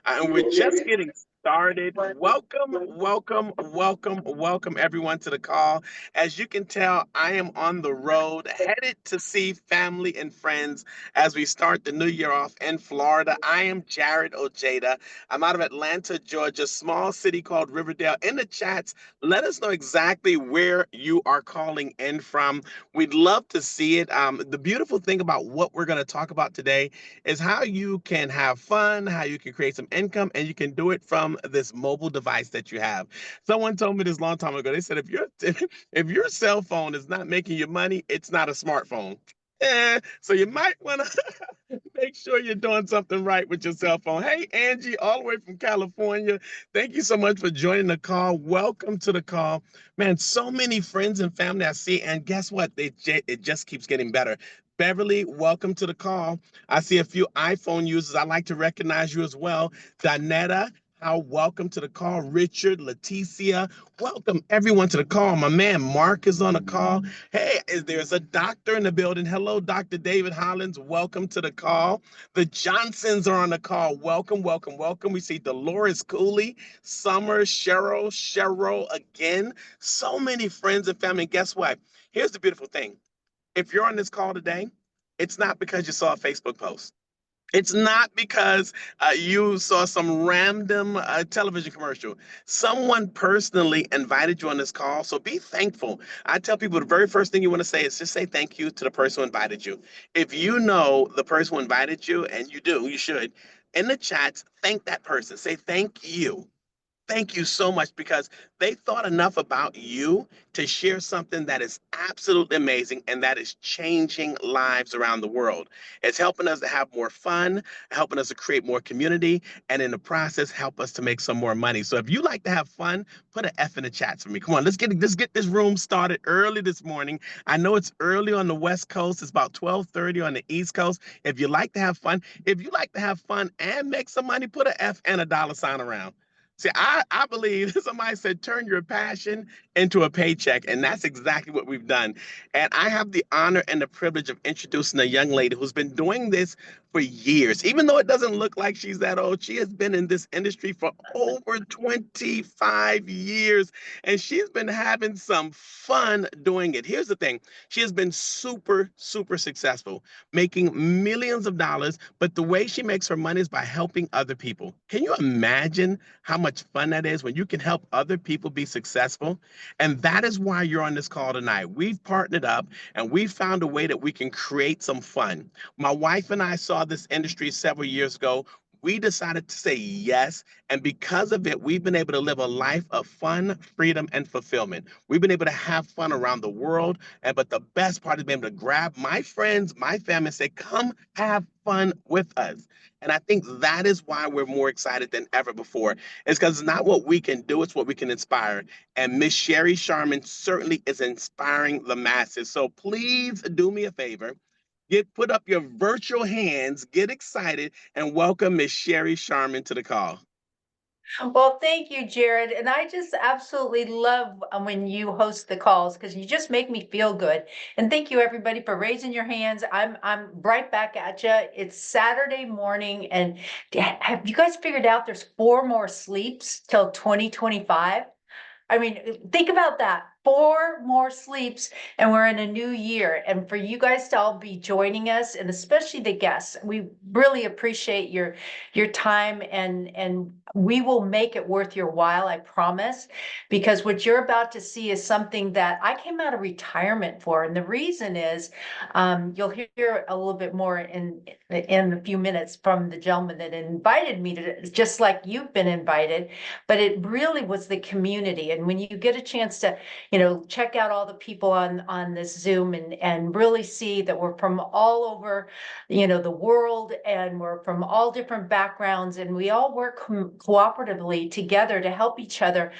And we're just getting started. Welcome, everyone to the call. As you can tell, I am on the road, headed to see family and friends as we start the new year off in Florida. I am Jared Ojeda. I'm out of Atlanta, Georgia, small city called Riverdale. In the chats, let us know exactly where you are calling in from. We'd love to see it. The beautiful thing about what we're going to talk about today is how you can have fun, how you can create some income, and you can do it from this mobile device that you have. Someone told me this long time ago. They said if your cell phone is not making you money, it's not a smartphone. So you might want to make sure you're doing something right with your cell phone. Hey, Angie, all the way from California. Thank you so much for joining the call. Welcome to the call. Man, so many friends and family I see, and guess what? It just keeps getting better. Beverly, welcome to the call. I see a few iPhone users. I'd like to recognize you as well. Donetta, how welcome to the call. Richard, Leticia, welcome everyone to the call. My man Mark is on the call. Hey, there's a doctor in the building. Hello, Dr. David Hollins. Welcome to the call. The Johnsons are on the call. Welcome. We see Dolores Cooley, Summer, Cheryl again. So many friends and family. And guess what? Here's the beautiful thing. If you're on this call today, it's not because you saw a Facebook post. It's not because you saw some random television commercial. Someone personally invited you on this call, so be thankful. I tell people the very first thing you want to say is just say thank you to the person who invited you. If you know the person who invited you, and you do, you should, in the chats, thank that person. Say thank you. Thank you so much because they thought enough about you to share something that is absolutely amazing and that is changing lives around the world. It's helping us to have more fun, helping us to create more community, and in the process, help us to make some more money. So if you like to have fun, put an F in the chats for me. Come on, let's get this room started early this morning. I know it's early on the West Coast. It's about 12:30 on the East Coast. If you like to have fun, if you like to have fun and make some money, put an F and a dollar sign around. See, I believe somebody said turn your passion into a paycheck, and that's exactly what we've done. And I have the honor and the privilege of introducing a young lady who's been doing this for years. Even though it doesn't look like she's that old, she has been in this industry for over 25 years, and she's been having some fun doing it. Here's the thing. She has been super successful, making millions of dollars, but the way she makes her money is by helping other people. Can you imagine how much fun that is when you can help other people be successful? And that is why you're on this call tonight. We've partnered up and we found a way that we can create some fun. My wife and I saw this industry several years ago. We decided to say yes. And because of it, we've been able to live a life of fun, freedom, and fulfillment. We've been able to have fun around the world. But the best part is being able to grab my friends, my family, and say, come have fun with us. And I think that is why we're more excited than ever before. It's because it's not what we can do, it's what we can inspire. And Miss Sherry Sharman certainly is inspiring the masses. So please do me a favor. Put up your virtual hands, get excited, and welcome Miss Sherry Sharman to the call. Well, thank you, Jared. And I just absolutely love when you host the calls because you just make me feel good. And thank you, everybody, for raising your hands. I'm right back at you. It's Saturday morning, and have you guys figured out there's 4 more sleeps till 2025? I mean, think about that. 4 more sleeps, and we're in a new year. And for you guys to all be joining us, and especially the guests, we really appreciate your time, and we will make it worth your while, I promise. Because what you're about to see is something that I came out of retirement for, and the reason is, you'll hear a little bit more in a few minutes from the gentleman that invited me to, just like you've been invited. But it really was the community. And when you get a chance to, check out all the people on this Zoom and really see that we're from all over, the world, and we're from all different backgrounds, and we all work cooperatively together to help each other.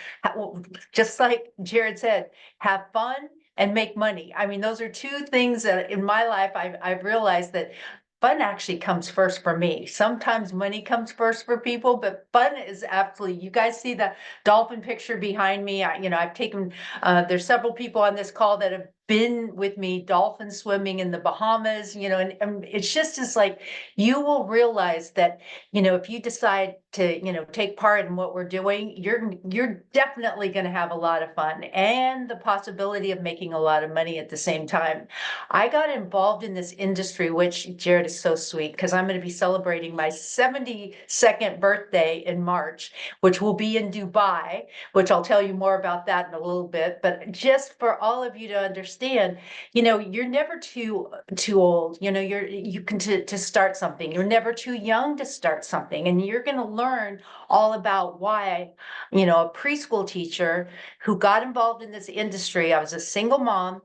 Just like Jared said, have fun and make money. I mean, those are two things that in my life I've realized that fun actually comes first for me. Sometimes money comes first for people, but fun is absolutely, you guys see the dolphin picture behind me. I've taken, there's several people on this call that have been with me dolphin swimming in the Bahamas, and it's just as like, you will realize that, if you decide to, take part in what we're doing, you're definitely going to have a lot of fun and the possibility of making a lot of money at the same time. I got involved in this industry, which Jared is so sweet, because I'm going to be celebrating my 72nd birthday in March, which will be in Dubai, which I'll tell you more about that in a little bit. But just for all of you to understand, you're never too old. You can to start something. You're never too young to start something, and you're going to learn all about why. A preschool teacher who got involved in this industry. I was a single mom.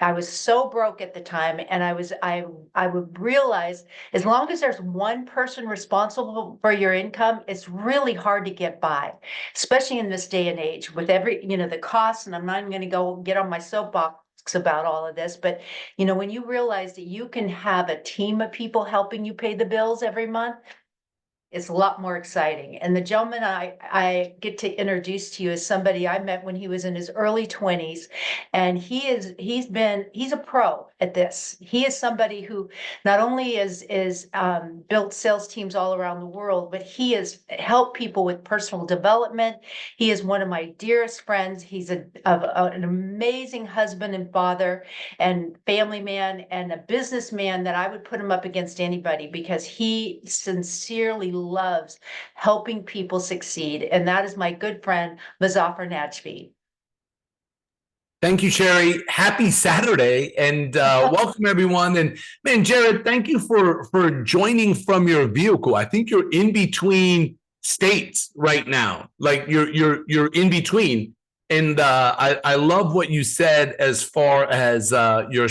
I was so broke at the time, and I would realize, as long as there's one person responsible for your income, it's really hard to get by, especially in this day and age with the costs. And I'm not even going to go get on my soapbox about all of this, but when you realize that you can have a team of people helping you pay the bills every month, it's a lot more exciting. And the gentleman I get to introduce to you is somebody I met when he was in his early 20s. And he's a pro at this. He is somebody who not only is built sales teams all around the world, but he has helped people with personal development. He is one of my dearest friends. He's an amazing husband and father and family man and a businessman that I would put him up against anybody, because he sincerely loves helping people succeed. And that is my good friend, Muzaffar Najmi. Thank you, Sherry. Happy Saturday, and welcome everyone. And man, Jared, thank you for joining from your vehicle. I think you're in between states right now. Like you're in between. And I love what you said as far as your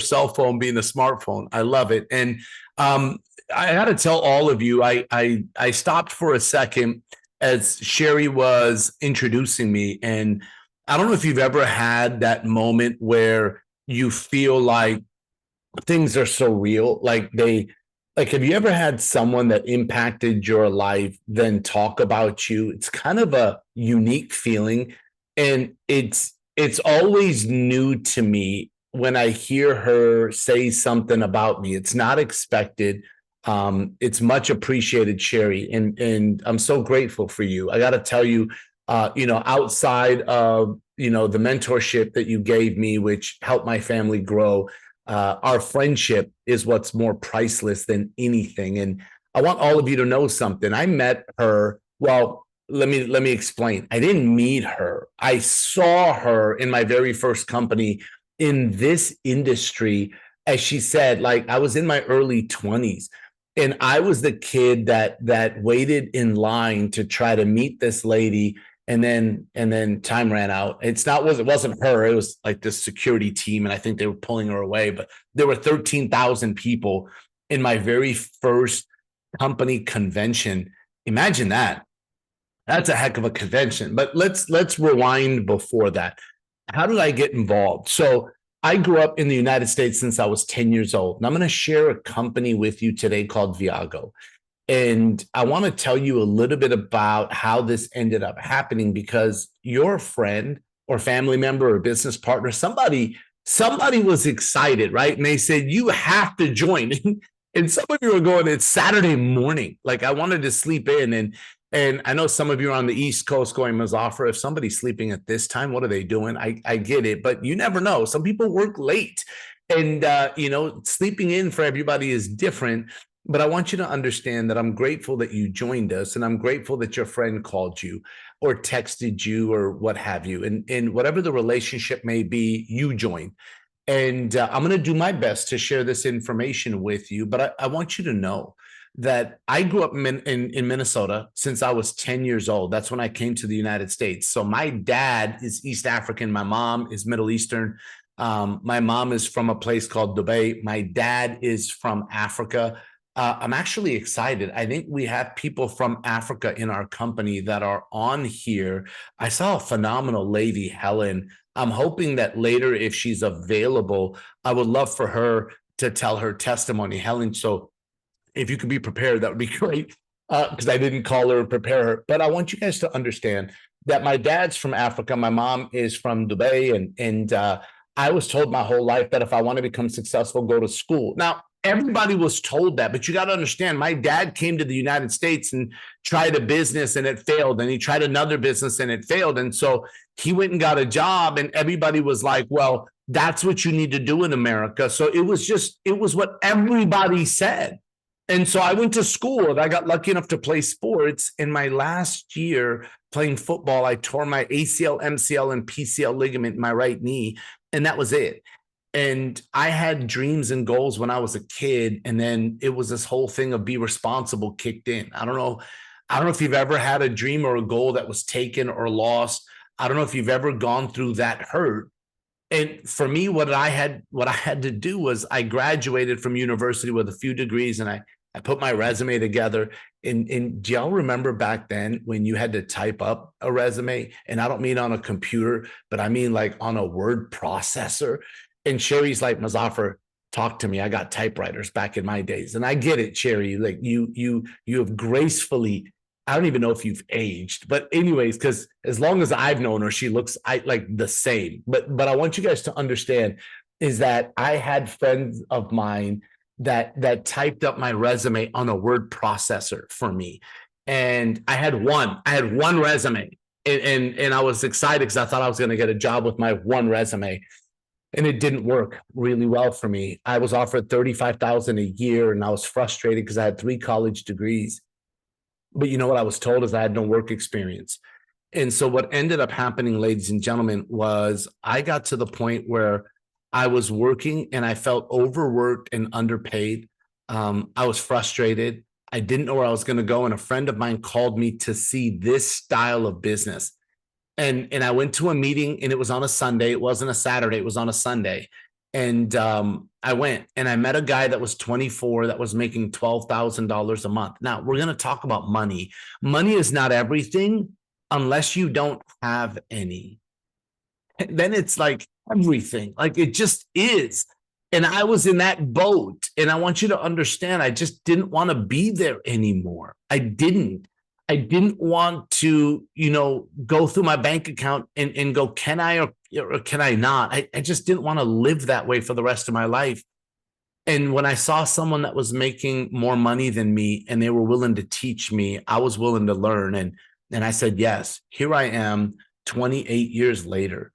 cell phone being a smartphone. I love it. And I got to tell all of you, I stopped for a second as Sherry was introducing me. And I don't know if you've ever had that moment where you feel like things are so real. Like have you ever had someone that impacted your life then talk about you? It's kind of a unique feeling. And it's always new to me when I hear her say something about me. It's not expected. It's much appreciated, Sherry, and I'm so grateful for you. I got to tell you, outside of the mentorship that you gave me, which helped my family grow, our friendship is what's more priceless than anything. And I want all of you to know something. I met her. Well, let me explain. I didn't meet her. I saw her in my very first company in this industry. As she said, like, I was in my early 20s. And I was the kid that waited in line to try to meet this lady, and then time ran out. It wasn't her. It was like this security team, and I think they were pulling her away. But there were 13,000 people in my very first company convention. Imagine that. That's a heck of a convention. But let's rewind before that. How did I get involved? So I grew up in the United States since I was 10 years old. And I'm going to share a company with you today called Viago. And I want to tell you a little bit about how this ended up happening, because your friend or family member or business partner, somebody was excited, right? And they said, you have to join. And some of you are going, it's Saturday morning. Like, I wanted to sleep in. And I know some of you are on the East Coast going, Muzaffar, if somebody's sleeping at this time, what are they doing? I get it, but you never know. Some people work late, and sleeping in for everybody is different. But I want you to understand that I'm grateful that you joined us, and I'm grateful that your friend called you or texted you or what have you. And whatever the relationship may be, you joined. And I'm going to do my best to share this information with you. But I want you to know that I grew up in Minnesota since I was 10 years old. That's when I came to the United States. So my dad is East African. My mom is Middle Eastern. My mom is from a place called Dubai. My dad is from Africa. I'm actually excited. I think we have people from Africa in our company that are on here. I saw a phenomenal lady, Helen. I'm hoping that later, if she's available, I would love for her to tell her testimony. Helen, so if you could be prepared, that would be great, because I didn't call her and prepare her. But I want you guys to understand that my dad's from Africa. My mom is from Dubai, and I was told my whole life that if I want to become successful, go to school. Now, everybody was told that, but you got to understand, my dad came to the United States and tried a business and it failed. And he tried another business and it failed. And so he went and got a job and everybody was like, well, that's what you need to do in America. So it was what everybody said. And so I went to school and I got lucky enough to play sports. In my last year playing football, I tore my ACL, MCL, and PCL ligament in my right knee. And that was it. And I had dreams and goals when I was a kid. And then it was this whole thing of be responsible kicked in. I don't know if you've ever had a dream or a goal that was taken or lost. I don't know if you've ever gone through that hurt. And for me, what I had to do was I graduated from university with a few degrees and I put my resume together. And do y'all remember back then when you had to type up a resume? And I don't mean on a computer, but I mean like on a word processor. And Sherry's like, Muzaffar, talk to me. I got typewriters back in my days. And I get it, Sherry. Like you have gracefully, I don't even know if you've aged, but anyways, because as long as I've known her, she looks like the same. But I want you guys to understand is that I had friends of mine that typed up my resume on a word processor for me. And I had one resume and I was excited because I thought I was going to get a job with my one resume. And it didn't work really well for me. I was offered $35,000 a year and I was frustrated because I had 3 college degrees. But you know what I was told is I had no work experience. And so what ended up happening, ladies and gentlemen, was I got to the point where I was working and I felt overworked and underpaid. I was frustrated. I didn't know where I was going to go. And a friend of mine called me to see this style of business. And I went to a meeting and it was on a Sunday. It wasn't a Saturday. It was on a Sunday. And I went and I met a guy that was 24 that was making $12,000 a month. Now we're going to talk about money. Money is not everything unless you don't have any. Then it's like everything, like it just is. And I was in that boat. And I want you to understand, I just didn't want to be there anymore. I didn't want to, go through my bank account and go, can I or can I not? I just didn't want to live that way for the rest of my life. And when I saw someone that was making more money than me and they were willing to teach me, I was willing to learn. And I said, yes, here I am 28 years later.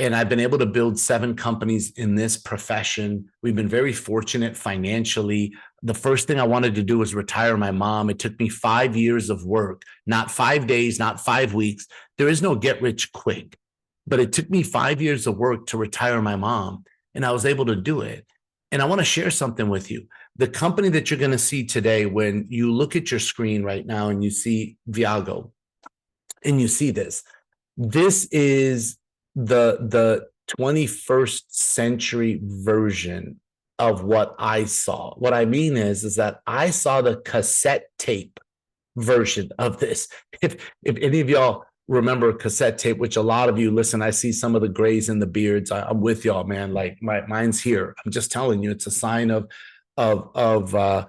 And I've been able to build 7 companies in this profession. We've been very fortunate financially. The first thing I wanted to do was retire my mom. It took me 5 years of work, not 5 days, not 5 weeks. There is no get rich quick, but it took me 5 years of work to retire my mom. And I was able to do it. And I want to share something with you. The company that you're going to see today, when you look at your screen right now and you see Viago and you see this is the 21st century version of what I saw. What I mean is that I saw the cassette tape version of this. If any of y'all remember cassette tape, which a lot of you listen, I see some of the grays and the beards. I'm with y'all, man. Like mine's here. I'm just telling you, it's a sign of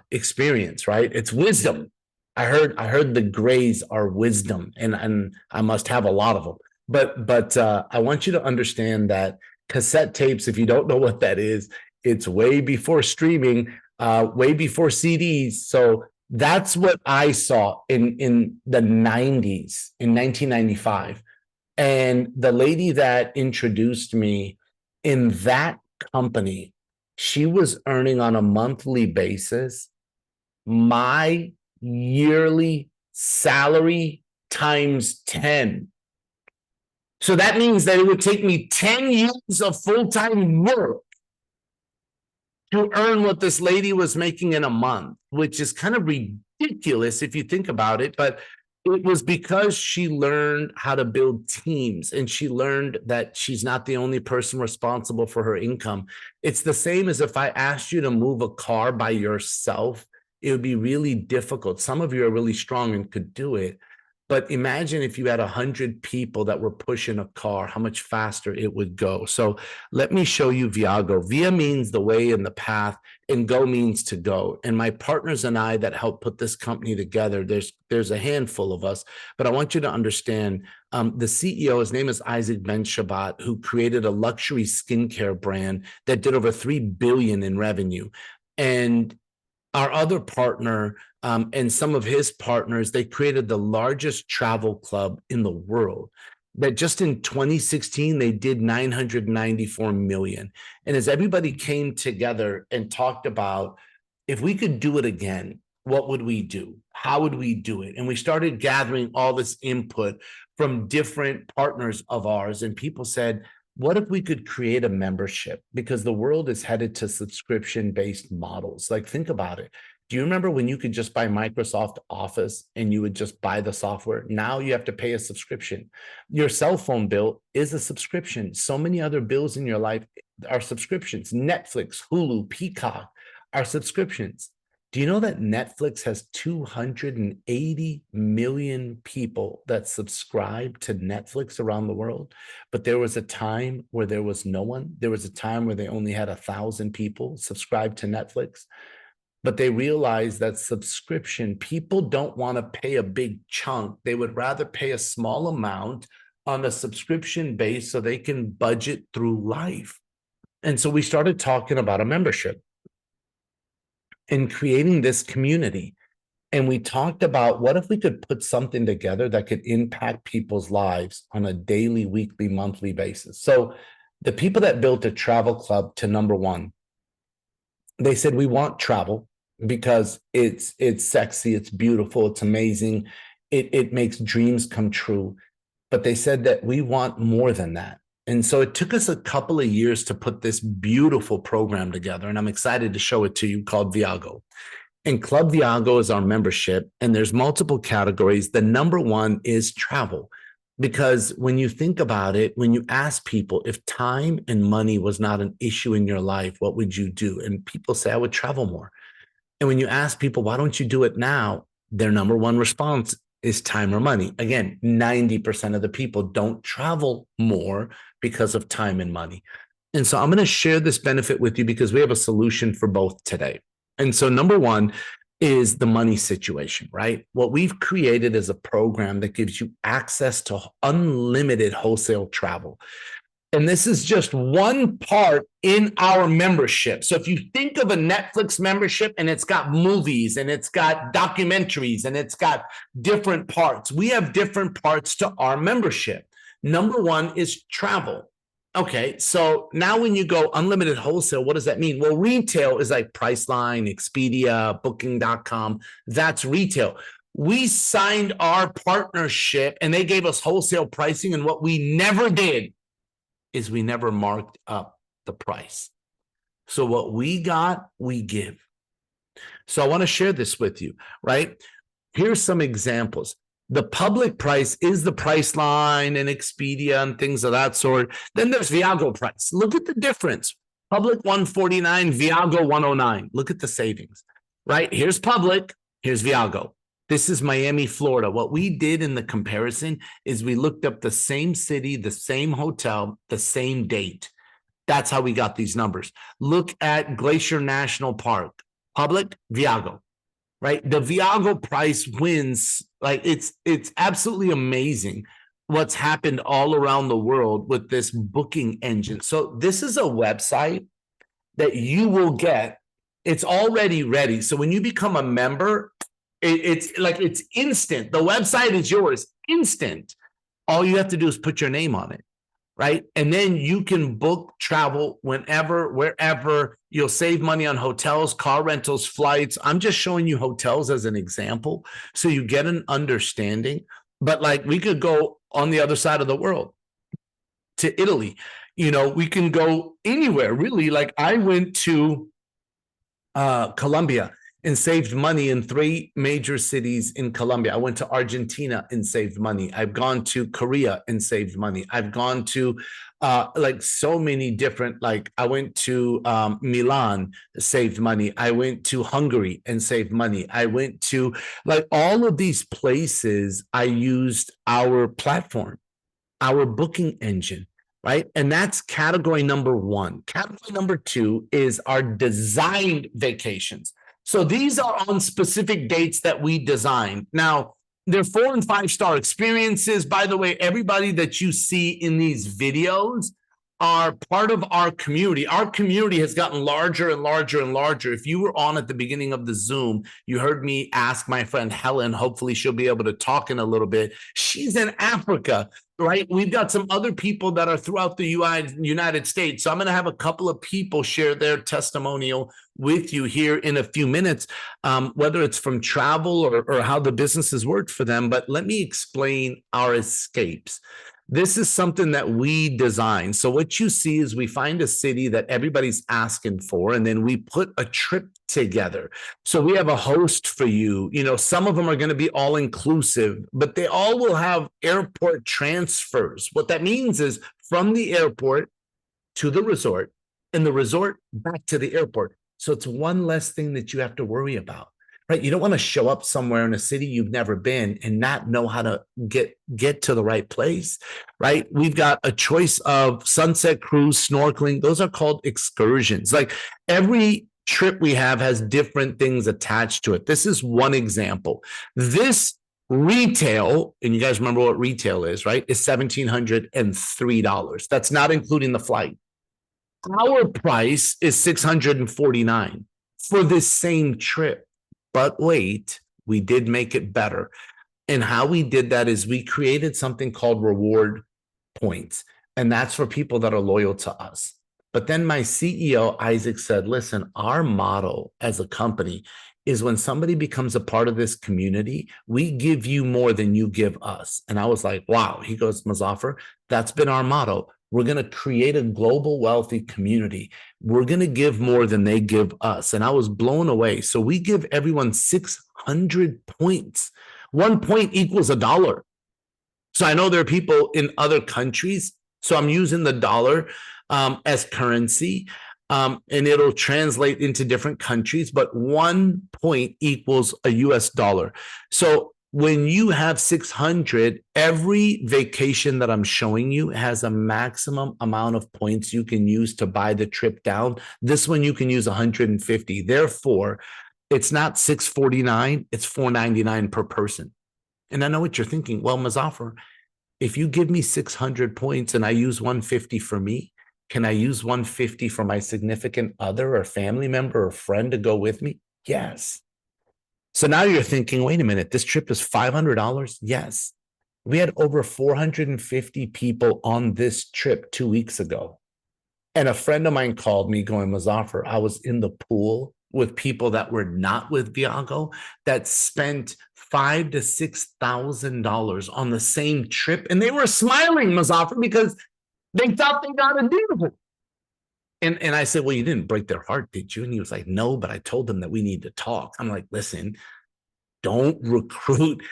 experience, right? It's wisdom. I heard the grays are wisdom, and I must have a lot of them. But I want you to understand that cassette tapes, if you don't know what that is, it's way before streaming, way before CDs. So that's what I saw in the 90s, in 1995. And the lady that introduced me in that company, she was earning on a monthly basis my yearly salary times 10. So that means that it would take me 10 years of full-time work to earn what this lady was making in a month, which is kind of ridiculous if you think about it. But it was because she learned how to build teams, and she learned that she's not the only person responsible for her income. It's the same as if I asked you to move a car by yourself. It would be really difficult. Some of you are really strong and could do it. But imagine if you had 100 people that were pushing a car, how much faster it would go. So let me show you Viago. Via means the way and the path, and go means to go. And my partners and I that helped put this company together, there's a handful of us, but I want you to understand the CEO, his name is Isaac Ben-Shabbat, who created a luxury skincare brand that did over 3 billion in revenue. And our other partner and some of his partners, they created the largest travel club in the world. That just in 2016, they did 994 million. And as everybody came together and talked about, if we could do it again, what would we do? How would we do it? And we started gathering all this input from different partners of ours. And people said, what if we could create a membership? Because the world is headed to subscription-based models. Like, think about it. Do you remember when you could just buy Microsoft Office and you would just buy the software? Now you have to pay a subscription. Your cell phone bill is a subscription. So many other bills in your life are subscriptions. Netflix, Hulu, Peacock are subscriptions. Do you know that Netflix has 280 million people that subscribe to Netflix around the world? But there was a time where there was no one. There was a time where they only had 1,000 people subscribe to Netflix. But they realized that subscription, people don't want to pay a big chunk. They would rather pay a small amount on a subscription base so they can budget through life. And so we started talking about a membership and creating this community. And we talked about, what if we could put something together that could impact people's lives on a daily, weekly, monthly basis? So the people that built a travel club to number one, they said, we want travel because it's sexy, it's beautiful, it's amazing, it makes dreams come true. But they said that we want more than that. And so it took us a couple of years to put this beautiful program together, and I'm excited to show it to you, called Viago. And Club Viago is our membership, and there's multiple categories. The number one is travel. Because when you think about it, when you ask people if time and money was not an issue in your life, what would you do? And people say, I would travel more. And when you ask people, why don't you do it now? Their number one response is time or money. Again, 90% of the people don't travel more because of time and money. And so I'm going to share this benefit with you because we have a solution for both today. And so number one is the money situation, right? What we've created is a program that gives you access to unlimited wholesale travel. And this is just one part in our membership. So if you think of a Netflix membership and it's got movies and it's got documentaries and it's got different parts, we have different parts to our membership. Number one is travel. Okay, so now when you go unlimited wholesale, what does that mean? Well, retail is like Priceline, Expedia, Booking.com. That's retail. We signed our partnership and they gave us wholesale pricing. And what we never did is we never marked up the price. So what we got, we give. So I want to share this with you, right? Here's some examples. The public price is the Priceline and Expedia and things of that sort. Then there's Viago price. Look at the difference. Public 149, Viago 109. Look at the savings, right? Here's public, here's Viago. This is Miami, Florida. What we did in the comparison is we looked up the same city, the same hotel, the same date. That's how we got these numbers. Look at Glacier National Park. Public, Viago, right? The Viago price wins. Like, it's absolutely amazing what's happened all around the world with this booking engine. So this is a website that you will get. It's already ready. So when you become a member, it's instant. The website is yours, instant. All you have to do is put your name on it, right? And then you can book travel whenever, wherever. You'll save money on hotels, car rentals, flights. I'm just showing you hotels as an example so you get an understanding. But like, we could go on the other side of the world to Italy. You know, we can go anywhere, really. Like, I went to Colombia. and saved money in 3 major cities in Colombia. I went to Argentina and saved money. I've gone to Korea and saved money. I've gone to like so many different, like I went to Milan, saved money. I went to Hungary and saved money. I went to like all of these places. I used our platform, our booking engine, right? And that's category number 1. Category number 2 is our designed vacations. So these are on specific dates that we designed. Now, they're 4 and 5 star experiences. By the way, everybody that you see in these videos are part of our community. Our community has gotten larger and larger and larger. If you were on at the beginning of the Zoom, you heard me ask my friend Helen. Hopefully she'll be able to talk in a little bit. She's in Africa, right? We've got some other people that are throughout the United States. So I'm going to have a couple of people share their testimonial with you here in a few minutes, whether it's from travel or how the business has worked for them. But let me explain our escapes. This is something that we design. So what you see is we find a city that everybody's asking for, and then we put a trip together. So we have a host for you. You know, some of them are going to be all inclusive, but they all will have airport transfers. What that means is from the airport to the resort and the resort back to the airport. So it's one less thing that you have to worry about. Right? You don't want to show up somewhere in a city you've never been and not know how to get to the right place, right? We've got a choice of sunset cruise, snorkeling. Those are called excursions. Like every trip we have has different things attached to it. This is one example. This retail, and you guys remember what retail is, right? Is $1,703. That's not including the flight. Our price is $649 for this same trip. But wait, we did make it better. And how we did that is we created something called reward points. And that's for people that are loyal to us. But then my CEO, Isaac, said, listen, our model as a company is when somebody becomes a part of this community, we give you more than you give us. And I was like, wow. He goes, Muzaffar, that's been our motto. We're going to create a global wealthy community. We're going to give more than they give us. And I was blown away. So we give everyone 600 points. 1 point equals $1. So I know there are people in other countries. So I'm using the dollar as currency, and it'll translate into different countries. But 1 point equals a US dollar. So when you have 600, every vacation that I'm showing you has a maximum amount of points you can use to buy the trip down. This one you can use 150. Therefore, it's not $649, it's $499 per person. And I know what you're thinking. Well, Muzaffar, if you give me 600 points and I use 150 for me, can I use 150 for my significant other or family member or friend to go with me? Yes. So now you're thinking, wait a minute, this trip is $500? Yes. We had over 450 people on this trip 2 weeks ago. And a friend of mine called me going, Muzaffar, I was in the pool with people that were not with Viago that spent $5,000 to $6,000 on the same trip. And they were smiling, Muzaffar, because they thought they got a deal. And I said, well, you didn't break their heart, did you? And he was like, no, but I told them that we need to talk. I'm like, listen, don't recruit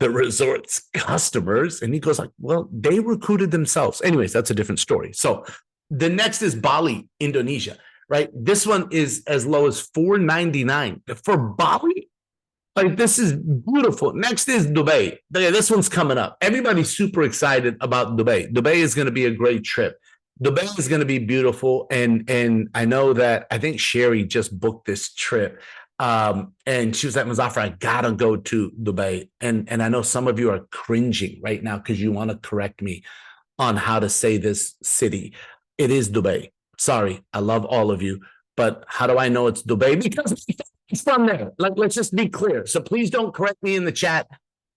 the resort's customers. And he goes like, well, they recruited themselves. Anyways, that's a different story. So the next is Bali, Indonesia, right? This one is as low as $499 for Bali. Like, this is beautiful. Next is Dubai. This one's coming up. Everybody's super excited about Dubai. Dubai is going to be a great trip. Dubai is going to be beautiful. And I know that I think Sherry just booked this trip. And she was like, Muzaffar, I gotta go to Dubai. And I know some of you are cringing right now because you want to correct me on how to say this city. It is Dubai. Sorry, I love all of you. But how do I know it's Dubai? Because it's from there. Like, let's just be clear. So please don't correct me in the chat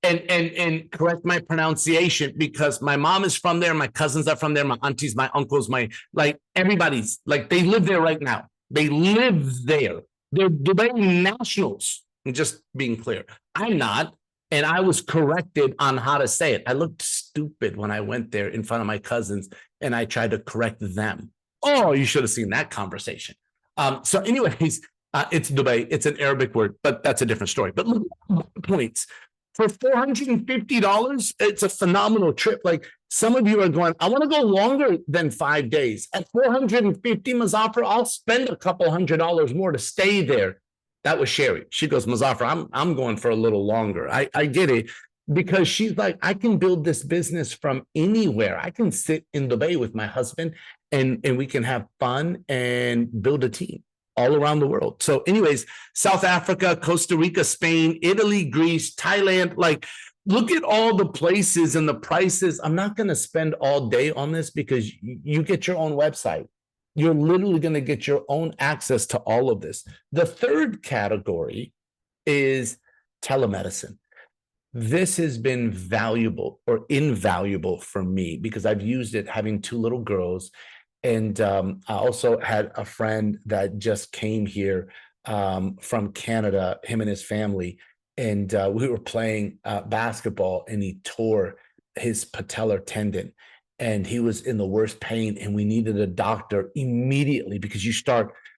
and correct my pronunciation, because my mom is from there, my cousins are from there, my aunties, my uncles, everybody's like, they live there right now. They live there. They're Dubai nationals. I'm just being clear. I'm not, and I was corrected on how to say it. I looked stupid when I went there in front of my cousins and I tried to correct them. Oh, you should have seen that conversation. So anyways, It's Dubai. It's an Arabic word, but that's a different story. But look, points. For $450, it's a phenomenal trip. Like some of you are going, I want to go longer than 5 days. At 450, Muzaffar, I'll spend a couple $100 more to stay there. That was Sherry. She goes, Muzaffar, I'm going for a little longer. I get it. Because she's like, I can build this business from anywhere. I can sit in Dubai with my husband and we can have fun and build a team all around the world. So anyways, South Africa, Costa Rica, Spain, Italy, Greece, Thailand, like look at all the places and the prices. I'm not going to spend all day on this because you get your own website. You're literally going to get your own access to all of this. The third category is telemedicine. This has been valuable or invaluable for me because I've used it having 2 little girls. And I also had a friend that just came here from Canada, him and his family. And we were playing basketball and he tore his patellar tendon and he was in the worst pain. And we needed a doctor immediately because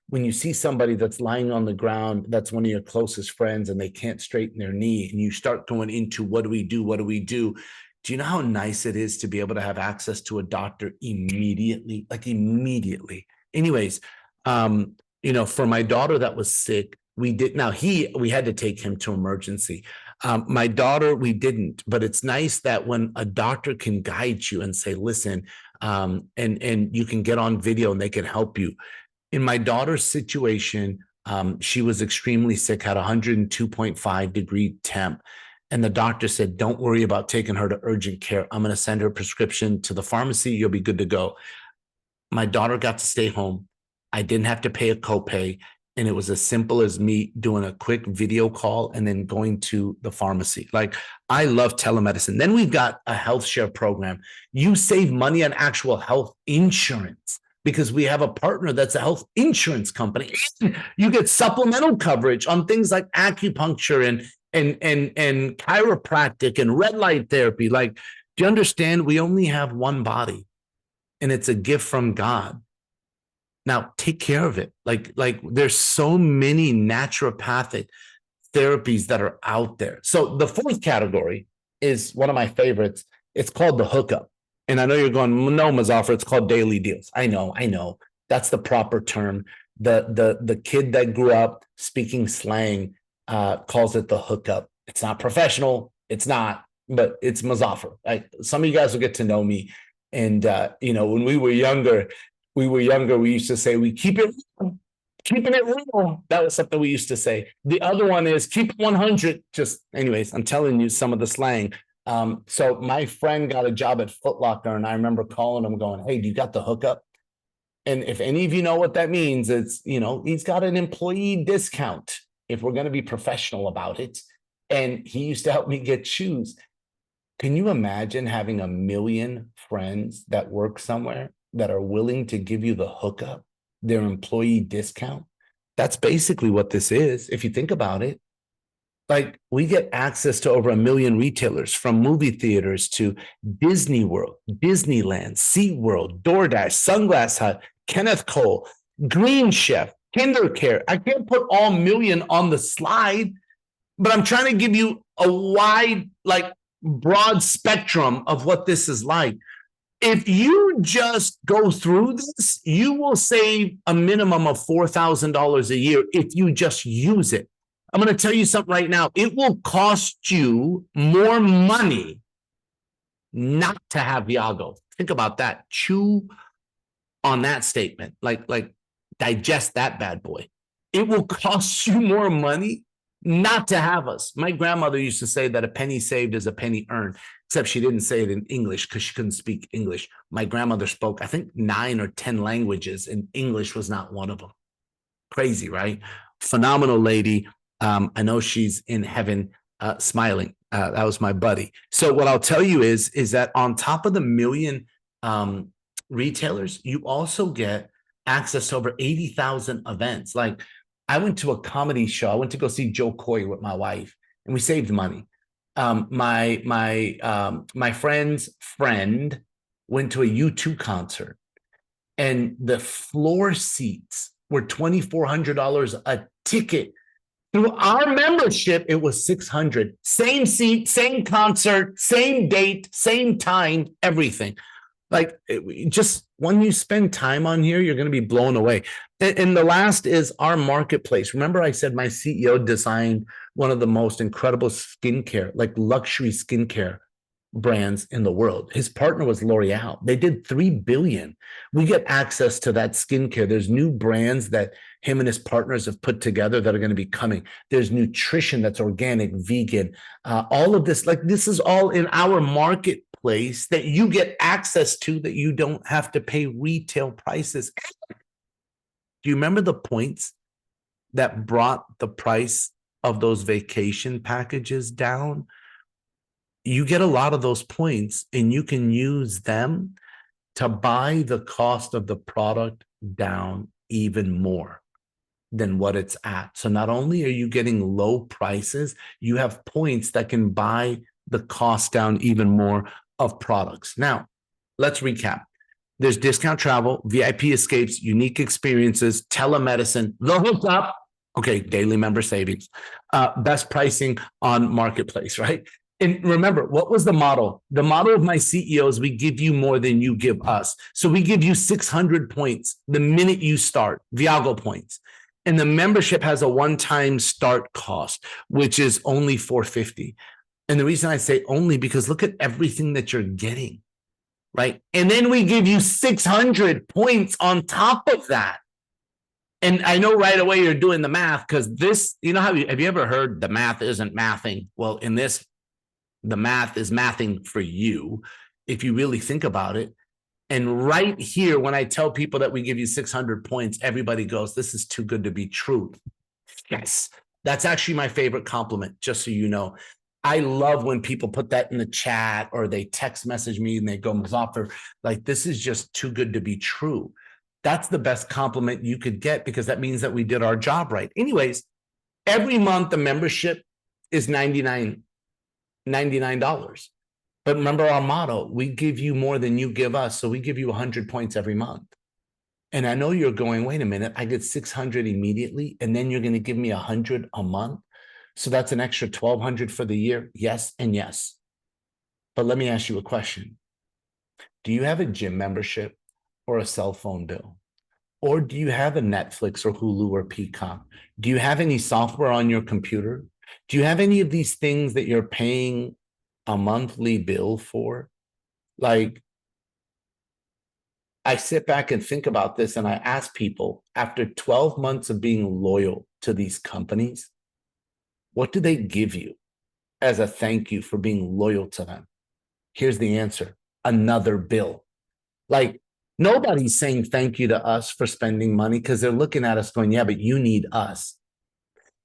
when you see somebody that's lying on the ground, that's one of your closest friends and they can't straighten their knee and you start going into what do we do? What do we do? Do you know how nice it is to be able to have access to a doctor immediately? Like immediately. Anyways, for my daughter that was sick, we had to take him to emergency. My daughter, we didn't, but it's nice that when a doctor can guide you and say, listen, and you can get on video and they can help you. In my daughter's situation, she was extremely sick, had 102.5 degree temp. And the doctor said, don't worry about taking her to urgent care. I'm going to send her a prescription to the pharmacy. You'll be good to go. My daughter got to stay home. I didn't have to pay a copay. And it was as simple as me doing a quick video call and then going to the pharmacy. Like, I love telemedicine. Then we've got a health share program. You save money on actual health insurance because we have a partner that's a health insurance company. You get supplemental coverage on things like acupuncture and chiropractic and red light therapy. Like, do you understand? We only have one body and it's a gift from God. Now take care of it. Like there's so many naturopathic therapies that are out there. So the fourth category is one of my favorites. It's called the hookup. And I know you're going, no, Muzaffar, it's called daily deals. I know. That's the proper term. The kid that grew up speaking slang calls it the hookup. It's not professional. It's not, but it's Muzaffar. Some of you guys will get to know me. And, when we were younger, we used to say, we keeping it real. That was something we used to say. The other one is keep it 100. Anyways, I'm telling you some of the slang. So my friend got a job at Foot Locker and I remember calling him going, hey, do you got the hookup? And if any of you know what that means, it's, he's got an employee discount if we're going to be professional about it. And he used to help me get shoes. Can you imagine having 1 million friends that work somewhere that are willing to give you the hookup, their employee discount? That's basically what this is, if you think about it. Like, we get access to over 1 million retailers, from movie theaters to Disney World, Disneyland, SeaWorld, DoorDash, Sunglass Hut, Kenneth Cole, Green Chef, KinderCare. I can't put all 1 million on the slide, but I'm trying to give you a wide, broad spectrum of what this is like. If you just go through this, you will save a minimum of $4,000 a year if you just use it. I'm going to tell you something right now. It will cost you more money not to have Viago. Think about that. Chew on that statement. Like digest that bad boy. It will cost you more money not to have us. My grandmother used to say that a penny saved is a penny earned, except she didn't say it in English because she couldn't speak English. My grandmother spoke, I think, 9 or 10 languages, and English was not one of them. Crazy, right? Phenomenal lady. I know she's in heaven smiling. That was my buddy. So what I'll tell you is that on top of the 1 million retailers, you also get access to over 80,000 events. Like, I went to a comedy show. I went to go see Joe Coy with my wife, and we saved money. My friend's friend went to a U2 concert, and the floor seats were $2,400 a ticket. Through our membership, it was $600. Same seat, same concert, same date, same time, everything. Like, just when you spend time on here, you're going to be blown away. And the last is our marketplace. Remember, I said my CEO designed one of the most incredible skincare, like luxury skincare brands in the world. His partner was L'Oreal. They did $3 billion. We get access to that skincare. There's new brands that him and his partners have put together that are going to be coming. There's nutrition that's organic, vegan, all of this. Like, this is all in our marketplace that you get access to, that you don't have to pay retail prices. Do you remember the points that brought the price of those vacation packages down? You get a lot of those points and you can use them to buy the cost of the product down even more than what it's at. So not only are you getting low prices, you have points that can buy the cost down even more of products. Now, let's recap. There's discount travel, VIP escapes, unique experiences, telemedicine, the hookup, okay, daily member savings, best pricing on marketplace, right? And remember, what was the model? The model of my CEO is we give you more than you give us. So we give you 600 points the minute you start, Viago points. And the membership has a one-time start cost, which is only $450. And the reason I say only, because look at everything that you're getting, right? And then we give you 600 points on top of that. And I know right away you're doing the math, because this, you know, have you ever heard the math isn't mathing? Well, in this, the math is mathing for you, if you really think about it. And right here, when I tell people that we give you 600 points, everybody goes, this is too good to be true. Yes, that's actually my favorite compliment, just so you know. I love when people put that in the chat or they text message me and they go, Muzaffar, like, this is just too good to be true. That's the best compliment you could get, because that means that we did our job right. Anyways, every month the membership is $99. But remember our motto, we give you more than you give us. So we give you 100 points every month. And I know you're going, wait a minute, I get 600 immediately, and then you're going to give me 100 a month. So that's an extra 1,200 for the year. Yes and yes. But let me ask you a question. Do you have a gym membership or a cell phone bill? Or do you have a Netflix or Hulu or Peacock? Do you have any software on your computer? Do you have any of these things that you're paying a monthly bill for? Like, I sit back and think about this, and I ask people, after 12 months of being loyal to these companies, what do they give you as a thank you for being loyal to them? Here's the answer: another bill. Like, nobody's saying thank you to us for spending money, because they're looking at us going, yeah, but you need us.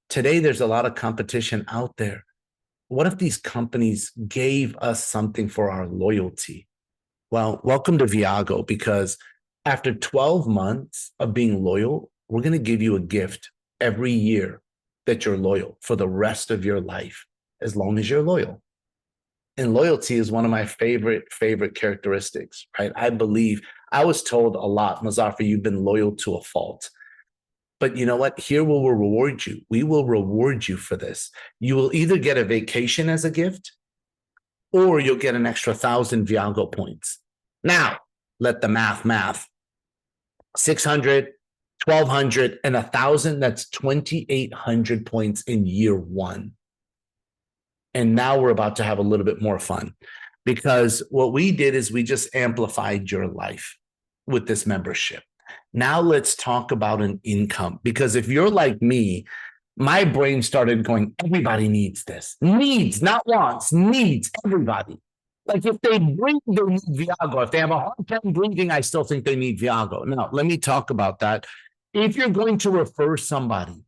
Today, there's a lot of competition out there. What if these companies gave us something for our loyalty? Well, welcome to Viago, because after 12 months of being loyal, we're going to give you a gift every year that you're loyal for the rest of your life, as long as you're loyal. And loyalty is one of my favorite characteristics, right? I was told a lot, Muzaffar, you've been loyal to a fault. But you know what? Here we will reward you. We will reward you for this. You will either get a vacation as a gift, or you'll get an extra 1,000 Viago points. Now, let the math. 600, 1,200, and 1,000, that's 2,800 points in year one. And now we're about to have a little bit more fun, because what we did is we just amplified your life with this membership. Now let's talk about an income, because if you're like me, my brain started going, everybody needs this. Needs, not wants, needs, everybody. Like, if they breathe, they need Viago. If they have a hard time breathing, I still think they need Viago. Now, let me talk about that. If you're going to refer somebody,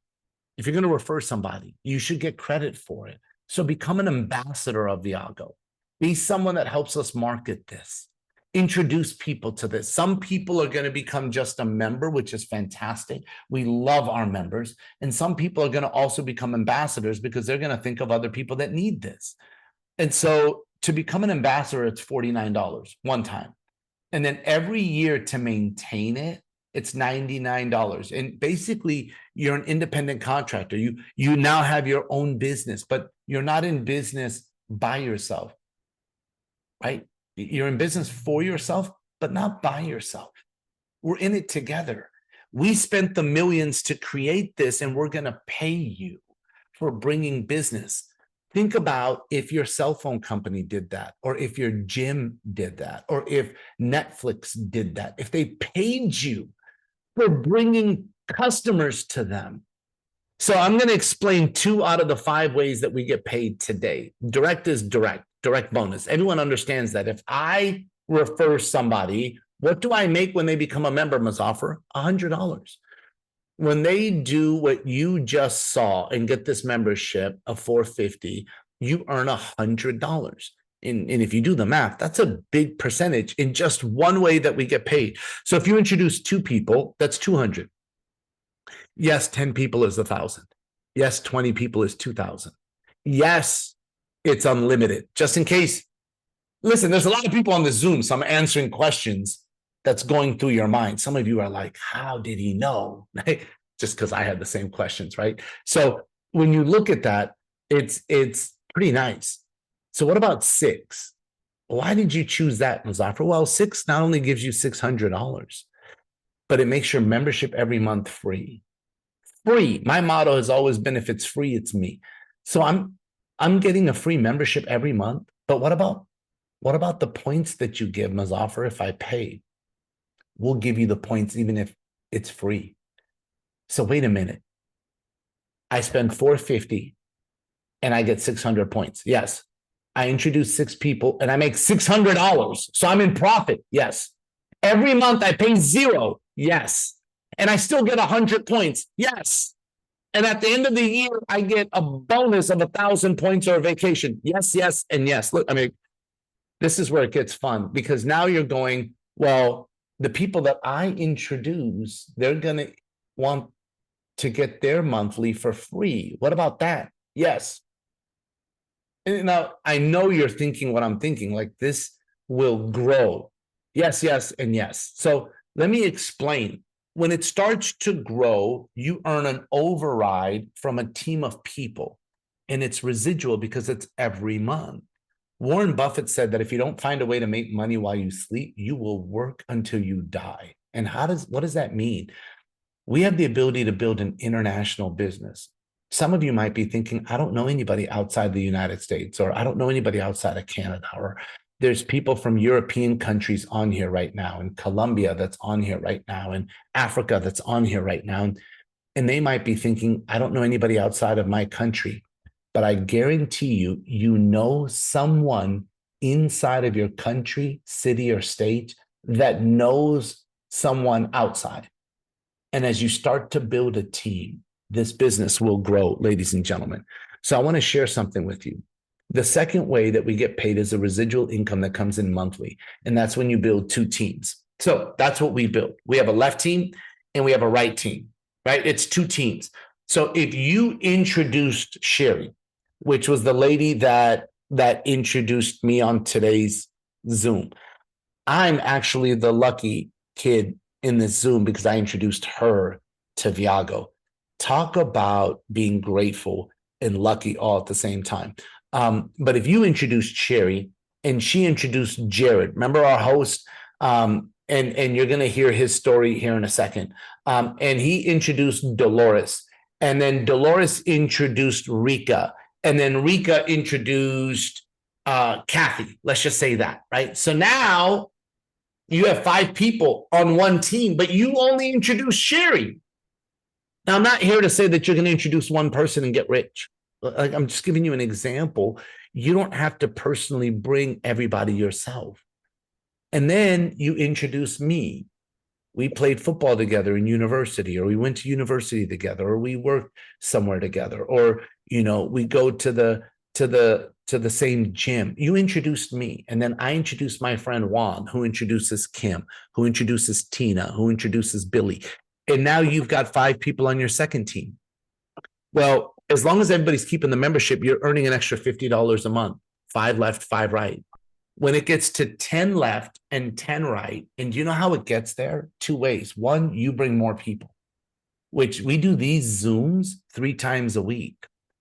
you should get credit for it. So become an ambassador of Viago. Be someone that helps us market this. Introduce people to this. Some people are going to become just a member, which is fantastic. We love our members. And some people are going to also become ambassadors, because they're going to think of other people that need this. And so to become an ambassador, it's $49 one time. And then every year to maintain it, it's $99. And basically, you're an independent contractor. You now have your own business, but you're not in business by yourself, right? You're in business for yourself, but not by yourself. We're in it together. We spent the millions to create this, and we're going to pay you for bringing business. Think about if your cell phone company did that, or if your gym did that, or if Netflix did that, if they paid you for bringing customers to them. So I'm going to explain 2 out of the 5 ways that we get paid today. Direct is direct bonus. Everyone understands that. If I refer somebody, what do I make when they become a member, Mazaffer? $100. When they do what you just saw and get this membership of $450, you earn $100. And if you do the math, that's a big percentage in just one way that we get paid. So if you introduce 2 people, that's 200. Yes, 10 people is 1,000. Yes, 20 people is 2,000. Yes, it's unlimited. Just in case, listen, there's a lot of people on the Zoom, so I'm answering questions that's going through your mind. Some of you are like, how did he know? Just because I had the same questions, right? So when you look at that, it's pretty nice. So what about 6? Why did you choose that, Mazaffer? Well, 6 not only gives you $600, but it makes your membership every month free. Free. My motto has always been, if it's free, it's me. So I'm getting a free membership every month. But what about the points that you give, Mazaffer, if I pay? We'll give you the points even if it's free. So wait a minute. I spend $450 and I get 600 points. Yes. I introduce 6 people and I make $600. So I'm in profit. Yes. Every month I pay 0. Yes. And I still get 100 points. Yes. And at the end of the year, I get a bonus of 1,000 points or a vacation. Yes, yes, and yes. Look, I mean, this is where it gets fun, because now you're going, well, the people that I introduce, they're going to want to get their monthly for free. What about that? Yes. And now I know you're thinking what I'm thinking, like this will grow. Yes, yes, and yes. So let me explain. When it starts to grow, you earn an override from a team of people, and it's residual because it's every month. Warren Buffett said that if you don't find a way to make money while you sleep, you will work until you die. And what does that mean? We have the ability to build an international business. Some of you might be thinking, I don't know anybody outside the United States, or I don't know anybody outside of Canada, or there's people from European countries on here right now, and Colombia that's on here right now, and Africa that's on here right now. And they might be thinking, I don't know anybody outside of my country, but I guarantee you, you know someone inside of your country, city, or state that knows someone outside. And as you start to build a team, this business will grow, ladies and gentlemen. So I want to share something with you. The second way that we get paid is a residual income that comes in monthly. And that's when you build 2 teams. So that's what we build. We have a left team and we have a right team, right? It's 2 teams. So if you introduced Sherry, which was the lady that introduced me on today's Zoom, I'm actually the lucky kid in this Zoom because I introduced her to Viago. Talk about being grateful and lucky all at the same time. But if you introduced Sherry and she introduced Jared, remember our host, and you're going to hear his story here in a second. And he introduced Dolores, and then Dolores introduced Rika, and then Rika introduced Kathy. Let's just say that, right? So now you have 5 people on one team, but you only introduced Sherry. Now, I'm not here to say that you're going to introduce one person and get rich. Like, I'm just giving you an example. You don't have to personally bring everybody yourself. And then you introduce me. We played football together in university, or we went to university together, or we worked somewhere together, or, you know, we go to the same gym. You introduced me, and then I introduced my friend Juan, who introduces Kim, who introduces Tina, who introduces Billy. And now you've got 5 people on your second team. Well, as long as everybody's keeping the membership, you're earning an extra $50 a month. 5 left, 5 right. When it gets to 10 left and 10 right, and you know how it gets there? Two ways. One, you bring more people, which we do these Zooms 3 times a week.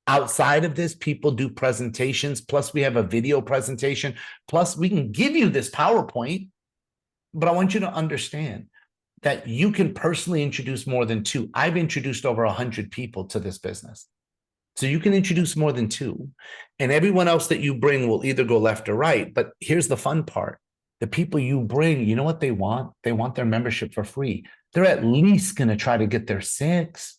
Outside of this, people do presentations, plus we have a video presentation, plus we can give you this PowerPoint, but I want you to understand that you can personally introduce more than 2. I've introduced over 100 people to this business. So you can introduce more than 2, and everyone else that you bring will either go left or right. But here's the fun part. The people you bring, you know what they want? They want their membership for free. They're at least going to try to get their 6,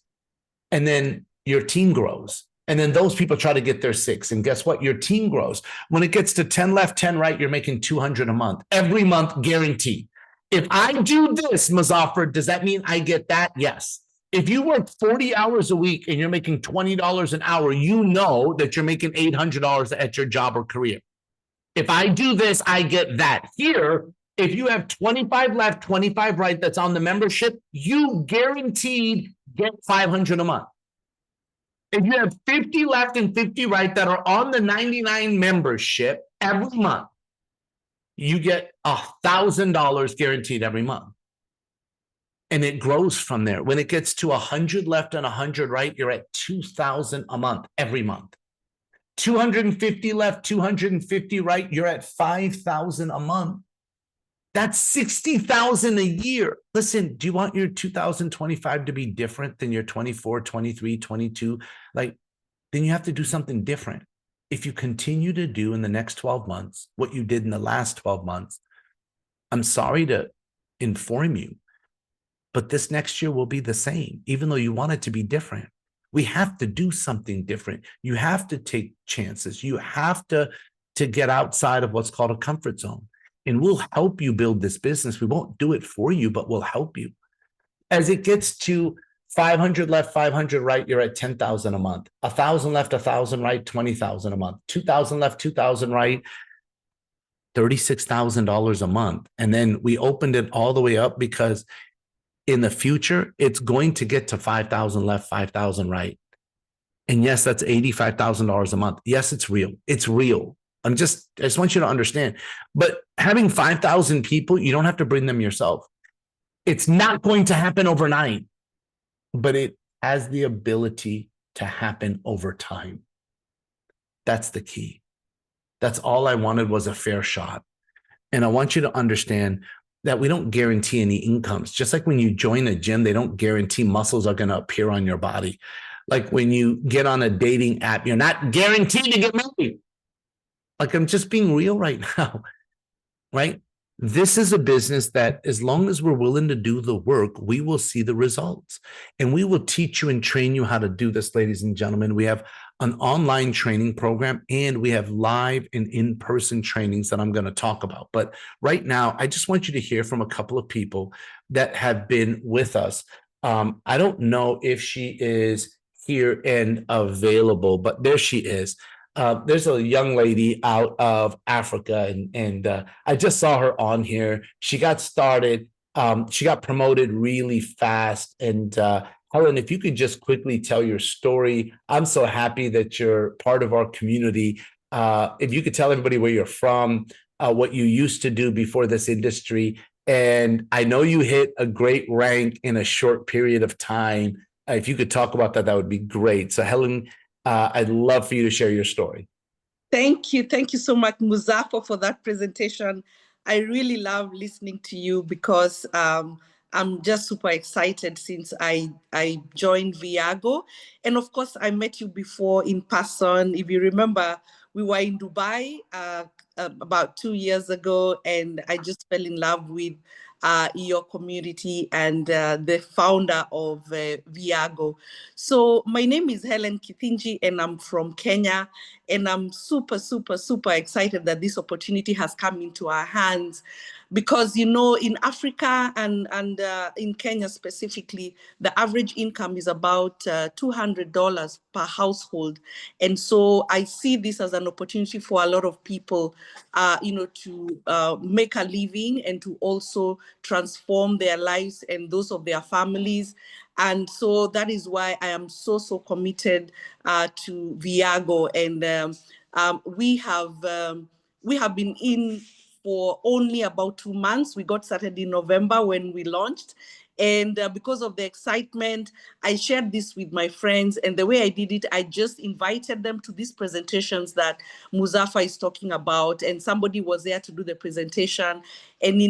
and then your team grows. And then those people try to get their 6. And guess what? Your team grows. When it gets to 10 left, 10 right, you're making $200 a month, every month, guaranteed. If I do this, Muzaffar, does that mean I get that? Yes. If you work 40 hours a week and you're making $20 an hour, you know that you're making $800 at your job or career. If I do this, I get that. Here, if you have 25 left, 25 right, that's on the membership, you guaranteed get $500 a month. If you have 50 left and 50 right that are on the 99 membership every month, you get $1,000 guaranteed every month. And it grows from there. When it gets to 100 left and 100 right, you're at 2,000 a month every month. 250 left, 250 right, you're at 5,000 a month. That's 60,000 a year. Listen, do you want your 2025 to be different than your 24, 23, 22? Like, then you have to do something different. If you continue to do in the next 12 months what you did in the last 12 months, I'm sorry to inform you, but this next year will be the same, even though you want it to be different. We have to do something different. You have to take chances. You have to get outside of what's called a comfort zone. And we'll help you build this business. We won't do it for you, but we'll help you. As it gets to 500 left, 500 right, you're at 10,000 a month. 1,000 left, 1,000 right, 20,000 a month. 2,000 left, 2,000 right, $36,000 a month. And then we opened it all the way up because in the future, it's going to get to 5,000 left, 5,000 right. And yes, that's $85,000 a month. Yes, it's real. It's real. I just want you to understand. But having 5,000 people, you don't have to bring them yourself. It's not going to happen overnight, but it has the ability to happen over time. That's the key. That's all I wanted was a fair shot. And I want you to understand that we don't guarantee any incomes. Just like when you join a gym, they don't guarantee muscles are going to appear on your body. Like when you get on a dating app, you're not guaranteed to get married. Like, I'm just being real right now, right? This is a business that as long as we're willing to do the work, we will see the results. And we will teach you and train you how to do this, ladies and gentlemen. We have an online training program and we have live and in-person trainings that I'm going to talk about. But right now, I just want you to hear from a couple of people that have been with us. I don't know if she is here and available, but there she is. There's a young lady out of Africa, and I just saw her on here. She got started. She got promoted really fast. And Helen, if you could just quickly tell your story. I'm so happy that you're part of our community. If you could tell everybody where you're from, what you used to do before this industry. And I know you hit a great rank in a short period of time. If you could talk about that, that would be great. So Helen, I'd love for you to share your story. Thank you. Thank you so much, Muzaffar, for that presentation. I really love listening to you because I'm just super excited since I joined Viago. And of course, I met you before in person. If you remember, we were in Dubai about 2 years ago, and I just fell in love with your community and the founder of Viago. So my name is Helen Kithinji and I'm from Kenya, and I'm super, super, super excited that this opportunity has come into our hands because, you know, in Africa and in Kenya specifically, the average income is about $200 per household. And so I see this as an opportunity for a lot of people, you know, to make a living and to also transform their lives and those of their families. And so that is why I am so, so committed to Viago. And we have we have been in for only about 2 months. We got started in November when we launched. And because of the excitement, I shared this with my friends. And the way I did it, I just invited them to these presentations that Muzaffer is talking about. And somebody was there to do the presentation. And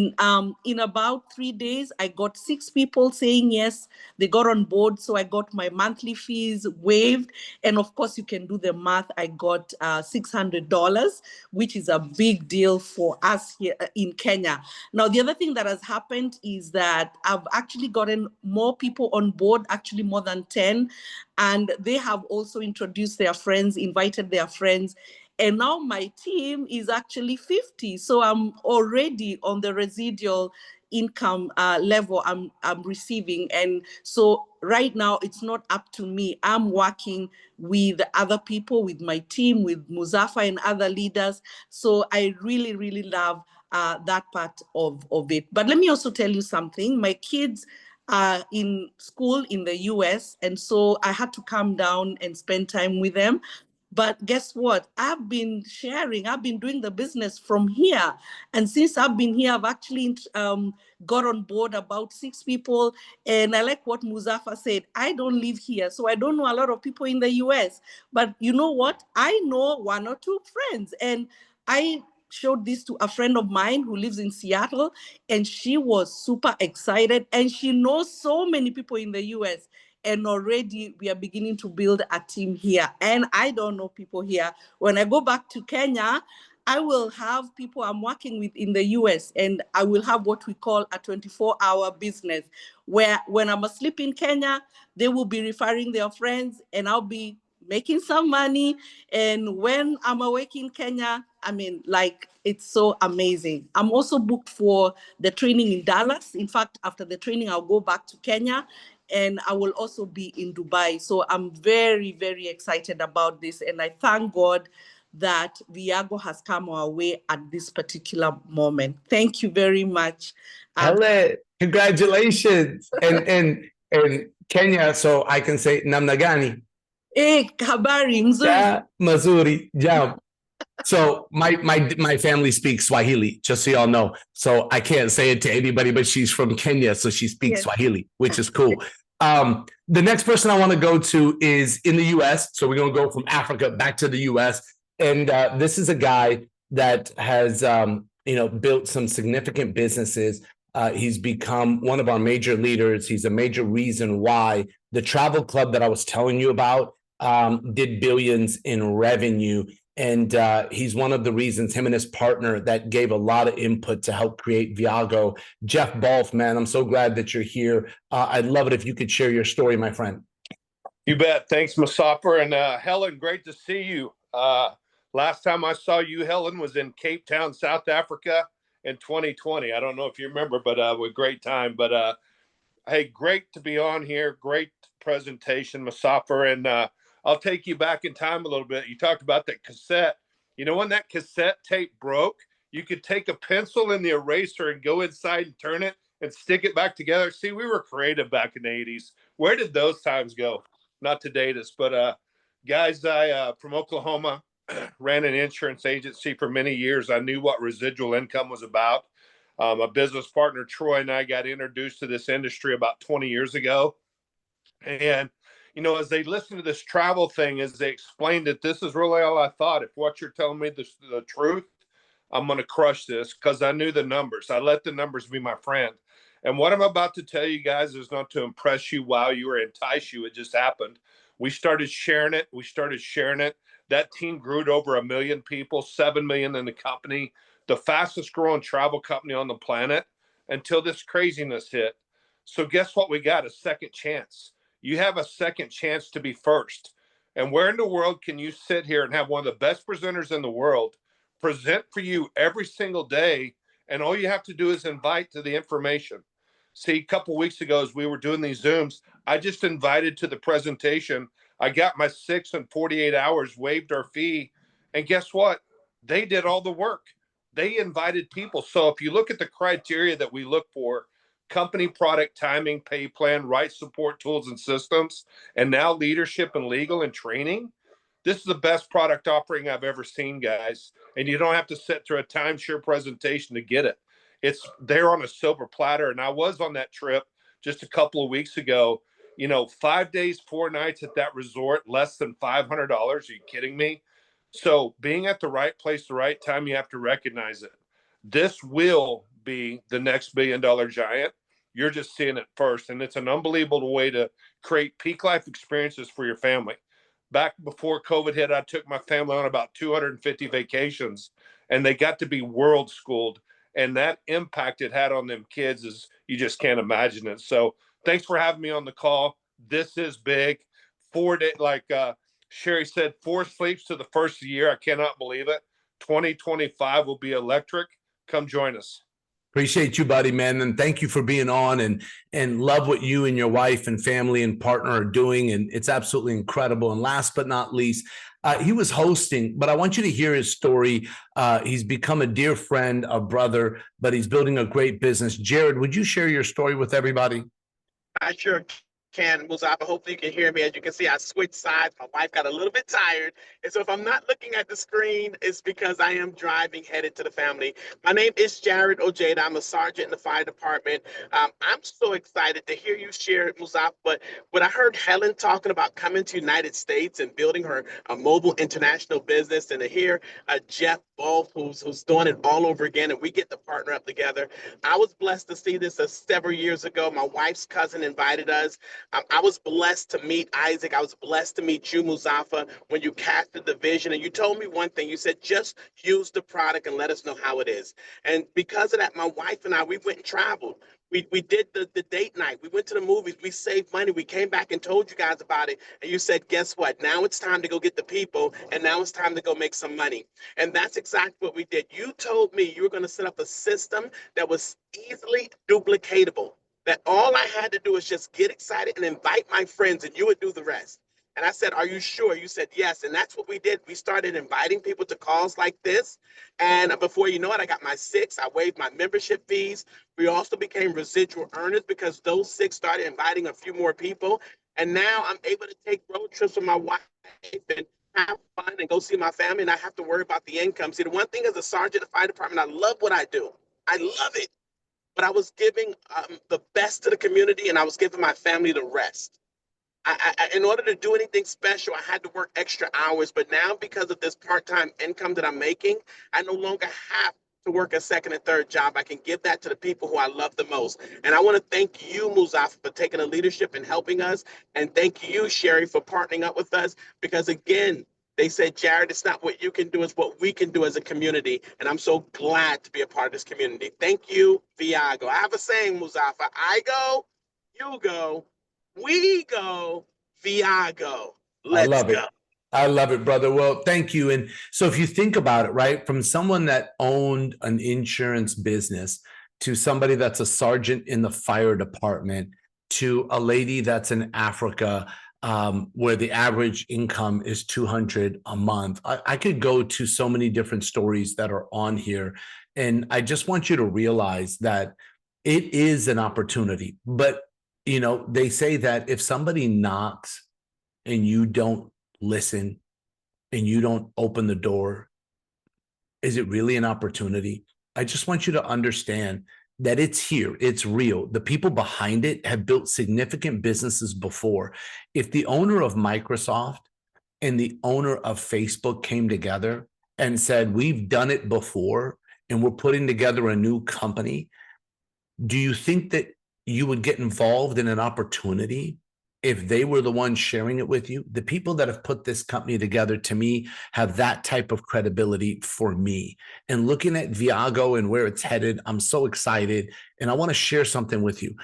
in about 3 days, I got 6 people saying yes, they got on board. So I got my monthly fees waived. And of course, you can do the math. I got $600, which is a big deal for us here in Kenya. Now, the other thing that has happened is that I've actually gotten more people on board, actually more than 10. And they have also introduced their friends, invited their friends. And now my team is actually 50. So I'm already on the residual income level I'm receiving. And so right now it's not up to me. I'm working with other people, with my team, with Muzaffer and other leaders. So I really, really love that part of it. But let me also tell you something. My kids are in school in the US, and so I had to come down and spend time with them. But guess what? I've been doing the business from here. And since I've been here, I've actually got on board about 6 people. And I like what Muzaffer said. I don't live here, so I don't know a lot of people in the US. But you know what? I know 1 or 2 friends. And I showed this to a friend of mine who lives in Seattle, and she was super excited. And she knows so many people in the US. And already we are beginning to build a team here. And I don't know people here. When I go back to Kenya, I will have people I'm working with in the US, and I will have what we call a 24-hour business, where when I'm asleep in Kenya, they will be referring their friends, and I'll be making some money. And when I'm awake in Kenya, I mean, like, it's so amazing. I'm also booked for the training in Dallas. In fact, after the training, I'll go back to Kenya, and I will also be in Dubai. So I'm very, very excited about this. And I thank God that Viago has come our way at this particular moment. Thank you very much. Hele, congratulations. And Kenya, so I can say Namnagani. Habari, mzuri. Yeah, Mazuri, yeah. So my family speaks Swahili, just so y'all know. So I can't say it to anybody, but she's from Kenya, so she speaks Swahili, which is cool. The next person I want to go to is in the US. So we're going to go from Africa back to the US. And this is a guy that has built some significant businesses. He's become one of our major leaders. He's a major reason why the travel club that I was telling you about did billions in revenue. And he's one of the reasons, him and his partner, that gave a lot of input to help create Viago. Jeff Balf, man, I'm so glad that you're here. I'd love it if you could share your story, my friend. You bet. Thanks, Musafir. And Helen, great to see you. Last time I saw you, Helen, was in Cape Town, South Africa in 2020. I don't know if you remember, but a great time. But hey, great to be on here. Great presentation, Musafir. And I'll take you back in time a little bit. You talked about that cassette. You know, when that cassette tape broke, you could take a pencil and the eraser and go inside and turn it and stick it back together. See, we were creative back in the 80s. Where did those times go? Not to date us, but guys, I from Oklahoma, ran an insurance agency for many years. I knew what residual income was about. A business partner, Troy, and I got introduced to this industry about 20 years ago. And you know, as they listened to this travel thing, as they explained it, this is really all I thought. If what you're telling me is the truth, I'm going to crush this, because I knew the numbers. I let the numbers be my friend. And what I'm about to tell you guys is not to impress you, wow you, or entice you. It just happened. We started sharing it. That team grew to over 1 million people, 7 million in the company, the fastest growing travel company on the planet, until this craziness hit. So guess what? We got a second chance. You have a second chance to be first. And where in the world can you sit here and have one of the best presenters in the world present for you every single day, and all you have to do is invite to the information? See, a couple of weeks ago, as we were doing these Zooms, I just invited to the presentation. I got my 6 and 48 hours, waived our fee. And guess what? They did all the work. They invited people. So if you look at the criteria that we look for, company, product, timing, pay plan, right support tools and systems, and now leadership and legal and training, This is the best product offering I've ever seen, guys. And you don't have to sit through a timeshare presentation to get it. It's there on a silver platter. And I was on that trip just a couple of weeks ago, 5 days, 4 nights at that resort, less than $500. Are you kidding me? So being at the right place, the right time, you have to recognize it. This will be the next $1 billion giant. You're just seeing it first. And it's an unbelievable way to create peak life experiences for your family. Back before COVID hit, I took my family on about 250 vacations, and they got to be world schooled. And that impact it had on them kids is you just can't imagine it. So thanks for having me on the call. This is big. 4 days, like Sherry said, 4 sleeps to the first of the year. I cannot believe it. 2025 will be electric. Come join us. Appreciate you, buddy, man. And thank you for being on, and love what you and your wife and family and partner are doing. And it's absolutely incredible. And last but not least, he was hosting, but I want you to hear his story. He's become a dear friend, a brother, but he's building a great business. Jared, would you share your story with everybody? I sure can, Muzafa. Hopefully you can hear me. As you can see, I switched sides. My wife got a little bit tired. And so if I'm not looking at the screen, it's because I am driving headed to the family. My name is Jared Ojeda. I'm a sergeant in the fire department. I'm so excited to hear you share it, Muzafa. But when I heard Helen talking about coming to the United States and building her mobile international business, and to hear Jeff Wolf, who's doing it all over again, and we get to partner up together. I was blessed to see this several years ago. My wife's cousin invited us. I was blessed to meet Isaac. I was blessed to meet you, Muzafa, when you casted the vision. And you told me one thing. You said, just use the product and let us know how it is. And because of that, my wife and I, we went and traveled. We did the date night. We went to the movies. We saved money. We came back and told you guys about it. And you said, guess what? Now it's time to go get the people. And now it's time to go make some money. And that's exactly what we did. You told me you were going to set up a system that was easily duplicatable. That all I had to do is just get excited and invite my friends, and you would do the rest. And I said, are you sure? You said, yes. And that's what we did. We started inviting people to calls like this. And before you know it, I got my 6. I waived my membership fees. We also became residual earners because those 6 started inviting a few more people. And now I'm able to take road trips with my wife and have fun and go see my family, and I have to worry about the income. See, the one thing as a sergeant in the fire department, I love what I do. I love it. But I was giving the best to the community, and I was giving my family the rest. In order to do anything special, I had to work extra hours. But now, because of this part-time income that I'm making, I no longer have to work a second and third job. I can give that to the people who I love the most. And I want to thank you, Muzafa, for taking the leadership and helping us. And thank you, Sherry, for partnering up with us. Because again, they said, Jared, it's not what you can do, it's what we can do as a community. And I'm so glad to be a part of this community. Thank you, Viago. I have a saying, Muzafa, I go, you go, we go, Viago. Let's go. I love it, brother. Well, thank you. And so if you think about it, right, from someone that owned an insurance business to somebody that's a sergeant in the fire department to a lady that's in Africa, where the average income is $200 a month. I could go to so many different stories that are on here. And I just want you to realize that it is an opportunity. But, they say that if somebody knocks and you don't listen and you don't open the door, is it really an opportunity? I just want you to understand that it's here, it's real. The people behind it have built significant businesses before. If the owner of Microsoft and the owner of Facebook came together and said, we've done it before and we're putting together a new company, do you think that you would get involved in an opportunity if they were the ones sharing it with you? The people that have put this company together, to me, have that type of credibility for me. And looking at Viago and where it's headed, I'm so excited. And I want to share something with you.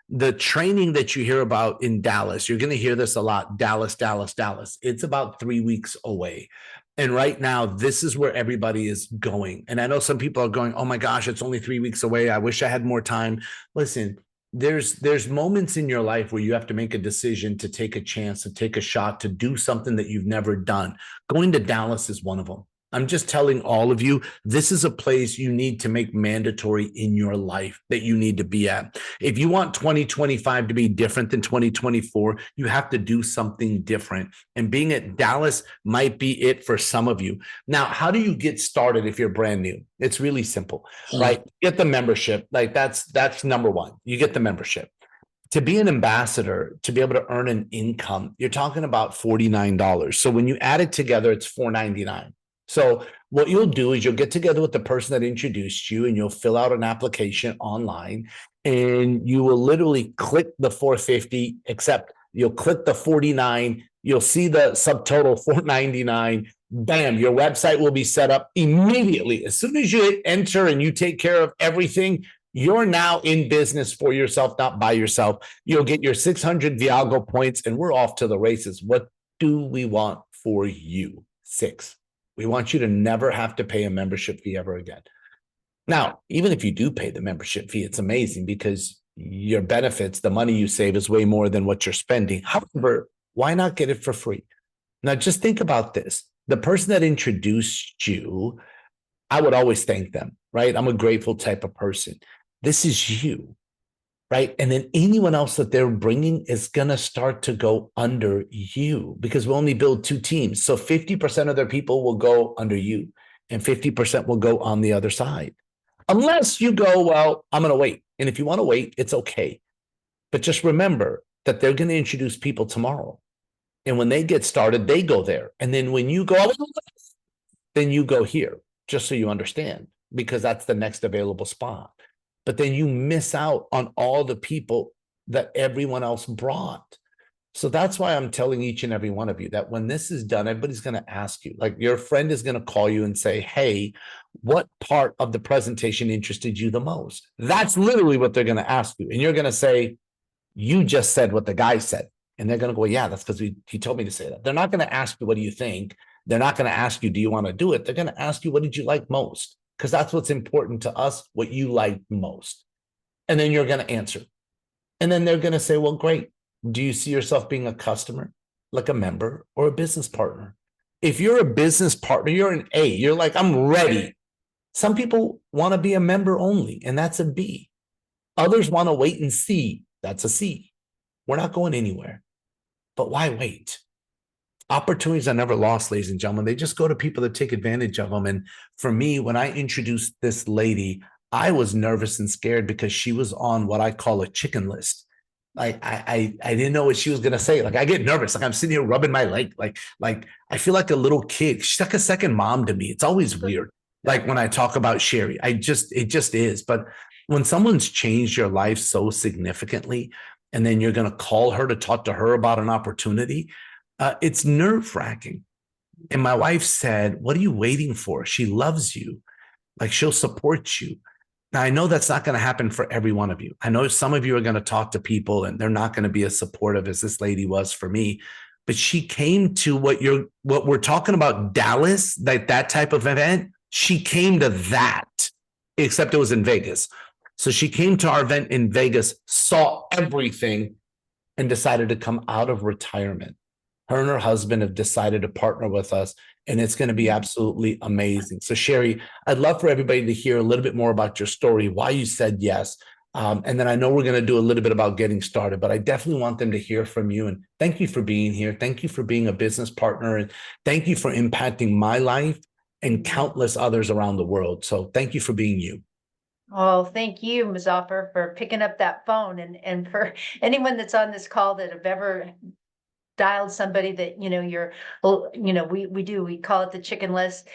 The training that you hear about in Dallas, you're going to hear this a lot, Dallas, Dallas, Dallas. It's about 3 weeks away. And right now, this is where everybody is going. And I know some people are going, oh my gosh, it's only 3 weeks away. I wish I had more time. Listen, there's moments in your life where you have to make a decision to take a chance, to take a shot, to do something that you've never done. Going to Dallas is one of them. I'm just telling all of you, this is a place you need to make mandatory in your life that you need to be at. If you want 2025 to be different than 2024, you have to do something different. And being at Dallas might be it for some of you. Now, how do you get started if you're brand new? It's really simple, right? Get the membership. Like that's number one. You get the membership. To be an ambassador, to be able to earn an income, you're talking about $49. So when you add it together, it's $499. So what you'll do is you'll get together with the person that introduced you and you'll fill out an application online and you will literally click the 450, except you'll click the 49, you'll see the subtotal 499. Bam, your website will be set up immediately. As soon as you hit enter and you take care of everything, you're now in business for yourself, not by yourself. You'll get your 600 Viago points and we're off to the races. What do we want for you? 6. We want you to never have to pay a membership fee ever again. Now, even if you do pay the membership fee, it's amazing because your benefits, the money you save is way more than what you're spending. However, why not get it for free? Now, just think about this. The person that introduced you, I would always thank them, right? I'm a grateful type of person. This is you, right? And then anyone else that they're bringing is going to start to go under you because we only build 2 teams. So 50% of their people will go under you and 50% will go on the other side. Unless you go, well, I'm going to wait. And if you want to wait, it's okay. But just remember that they're going to introduce people tomorrow. And when they get started, they go there. And then when you go, then you go here, just so you understand, because that's the next available spot. But then you miss out on all the people that everyone else brought. So that's why I'm telling each and every one of you that when this is done, everybody's going to ask you, like your friend is going to call you and say, hey, what part of the presentation interested you the most? That's literally what they're going to ask you. And you're going to say, you just said what the guy said. And they're going to go, yeah, that's because he told me to say that. They're not going to ask you, what do you think? They're not going to ask you, do you want to do it? They're going to ask you, what did you like most? Because that's what's important to us, what you like most. And then you're going to answer. And then they're going to say, well, great. Do you see yourself being a customer, like a member, or a business partner? If you're a business partner, you're an A. You're like, I'm ready. Some people want to be a member only, and that's a B. Others want to wait and see. That's a C. We're not going anywhere. But why wait? Opportunities are never lost, ladies and gentlemen. They just go to people that take advantage of them. And for me, when I introduced this lady, I was nervous and scared because she was on what I call a chicken list. Like I didn't know what she was gonna say. Like I get nervous. Like I'm sitting here rubbing my leg. Like I feel like a little kid. She's like a second mom to me. It's always weird. Like when I talk about Sherry, it just is. But when someone's changed your life so significantly, and then you're gonna call her to talk to her about an opportunity, it's nerve-wracking. And my wife said, what are you waiting for? She loves you. Like she'll support you. Now, I know that's not going to happen for every one of you. I know some of you are going to talk to people and they're not going to be as supportive as this lady was for me. But she came to what we're talking about, Dallas, that type of event. She came to that, except it was in Vegas. So she came to our event in Vegas, saw everything, and decided to come out of retirement. Her and her husband have decided to partner with us, and it's going to be absolutely amazing. So Sherry, I'd love for everybody to hear a little bit more about your story, why you said yes. And then I know we're going to do a little bit about getting started, but I definitely want them to hear from you. And thank you for being here. Thank you for being a business partner. And thank you for impacting my life and countless others around the world. So thank you for being you. Oh, thank you, Muzaffar, for picking up that phone, and for anyone that's on this call that have ever dialed somebody that, we call it the chicken list.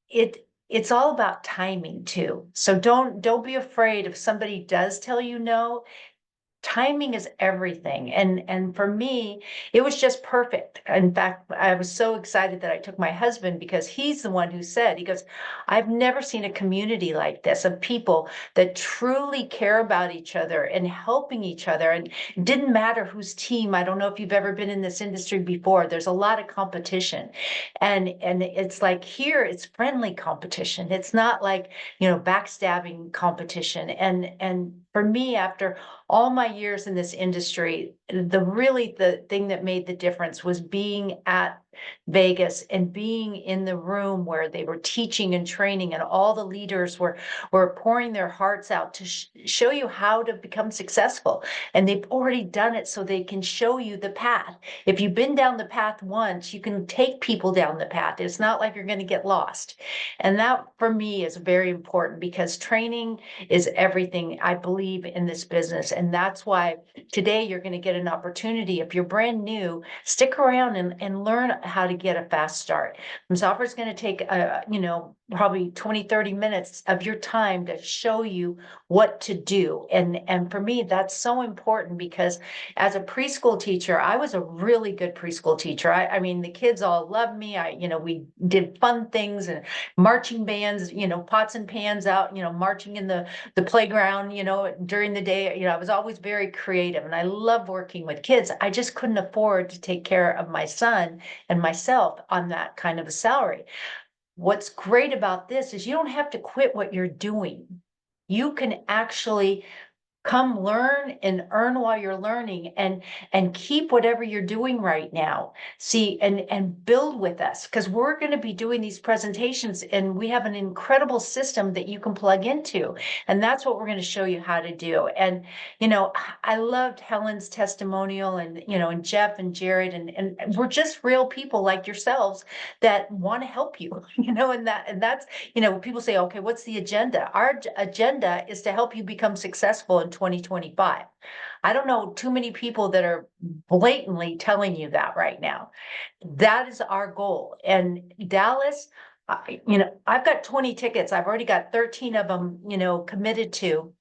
It's all about timing too. So don't be afraid if somebody does tell you no. Timing is everything. And for me, it was just perfect. In fact, I was so excited that I took my husband because he's the one who said, he goes, I've never seen a community like this of people that truly care about each other and helping each other. And it didn't matter whose team. I don't know if you've ever been in this industry before. There's a lot of competition. And it's like here, it's friendly competition. It's not like, backstabbing competition. And for me, after all my years in this industry, the thing that made the difference was being at Vegas and being in the room where they were teaching and training, and all the leaders were pouring their hearts out to show you how to become successful. And they've already done it, so they can show you the path. If you've been down the path once, you can take people down the path. It's not like you're going to get lost. And that for me is very important, because training is everything, I believe, in this business. And that's why today you're going to get an opportunity. If you're brand new, stick around and learn how to get a fast start. Muzaffer is going to take, probably 20, 30 minutes of your time to show you what to do. And for me, that's so important, because as a preschool teacher, I was a really good preschool teacher. I mean, the kids all loved me. We did fun things and marching bands, pots and pans out, marching in the playground, during the day. I was always very creative, and I love working with kids. I just couldn't afford to take care of my son and myself on that kind of a salary. What's great about this is you don't have to quit what you're doing. You can actually come learn and earn while you're learning, and keep whatever you're doing right now. See, and build with us, because we're going to be doing these presentations, and we have an incredible system that you can plug into. And that's what we're going to show you how to do. And, I loved Helen's testimonial, and Jeff and Jared, and we're just real people like yourselves that want to help you, and that's, people say, okay, what's the agenda? Our agenda is to help you become successful in 2025. I don't know too many people that are blatantly telling you that right now. That is our goal. And Dallas, I've got 20 tickets. I've already got 13 of them, committed to,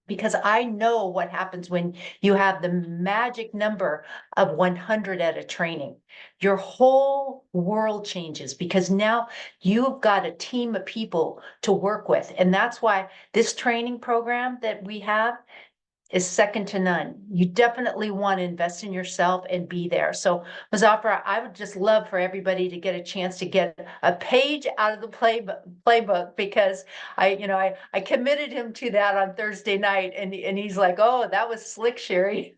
because I know what happens when you have the magic number of 100 at a training. Your whole world changes, because now you've got a team of people to work with. And that's why this training program that we have is second to none. You definitely want to invest in yourself and be there. So Muzaffer, I would just love for everybody to get a chance to get a page out of the playbook, because I committed him to that on Thursday night, and he's like, oh, that was slick, Sherry.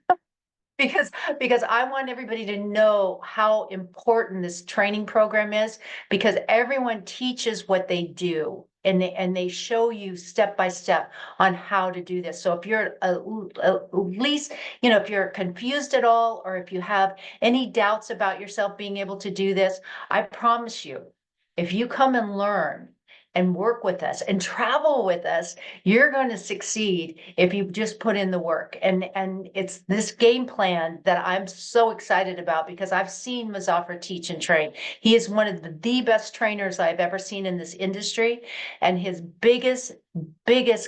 Because I want everybody to know how important this training program is, because everyone teaches what they do, and they show you step by step on how to do this. So if you're at least, if you're confused at all, or if you have any doubts about yourself being able to do this, I promise you, if you come and learn and work with us and travel with us, you're going to succeed if you just put in the work. And it's this game plan that I'm so excited about, because I've seen Muzaffer teach and train. He is one of the best trainers I've ever seen in this industry. And his biggest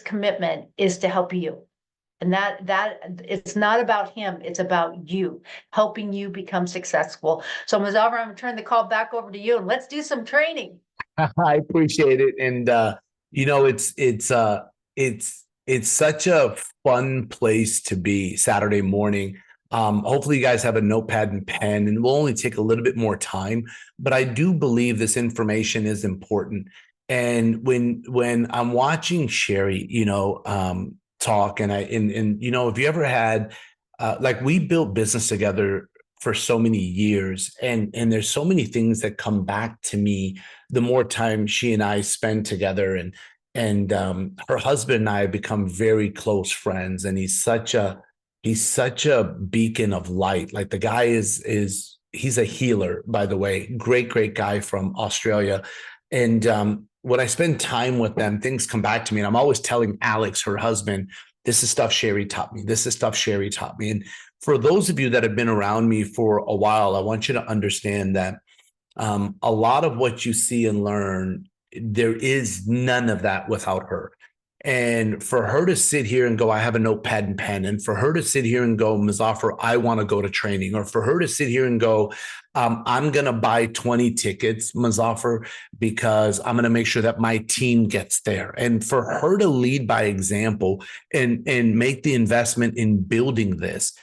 commitment is to help you. And that it's not about him, it's about you, helping you become successful. So Muzaffer, I'm gonna turn the call back over to you, and let's do some training. I appreciate it. And it's such a fun place to be Saturday morning. Hopefully you guys have a notepad and pen, and we'll only take a little bit more time, but I do believe this information is important. And when I'm watching Sherry, talk, and if you ever had, we built business together for so many years, and there's so many things that come back to me the more time she and I spend together, and her husband and I have become very close friends, and he's such a beacon of light. Like, the guy he's a healer, by the way, great guy from Australia. And when I spend time with them, things come back to me, and I'm always telling Alex, her husband, this is stuff Sherry taught me. This is stuff Sherry taught me. And for those of you that have been around me for a while, I want you to understand that a lot of what you see and learn, there is none of that without her. And for her to sit here and go, I have a notepad and pen, and for her to sit here and go, Muzaffer, I want to go to training, or for her to sit here and go, I'm going to buy 20 tickets, Muzaffer, because I'm going to make sure that my team gets there. And for her to lead by example and make the investment in building this,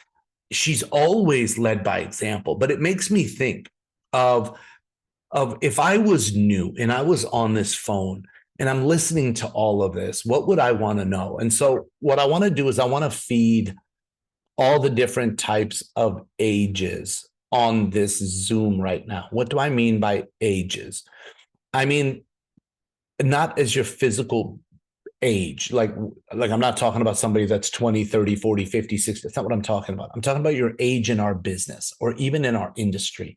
she's always led by example. But it makes me think of if I was new and I was on this phone and I'm listening to all of this, what would I want to know? And so what I want to do is I want to feed all the different types of ages on this Zoom right now. What do I mean by ages? I mean, not as your physical age, like I'm not talking about somebody that's 20, 30, 40, 50, 60. That's not what I'm talking about. I'm talking about your age in our business or even in our industry.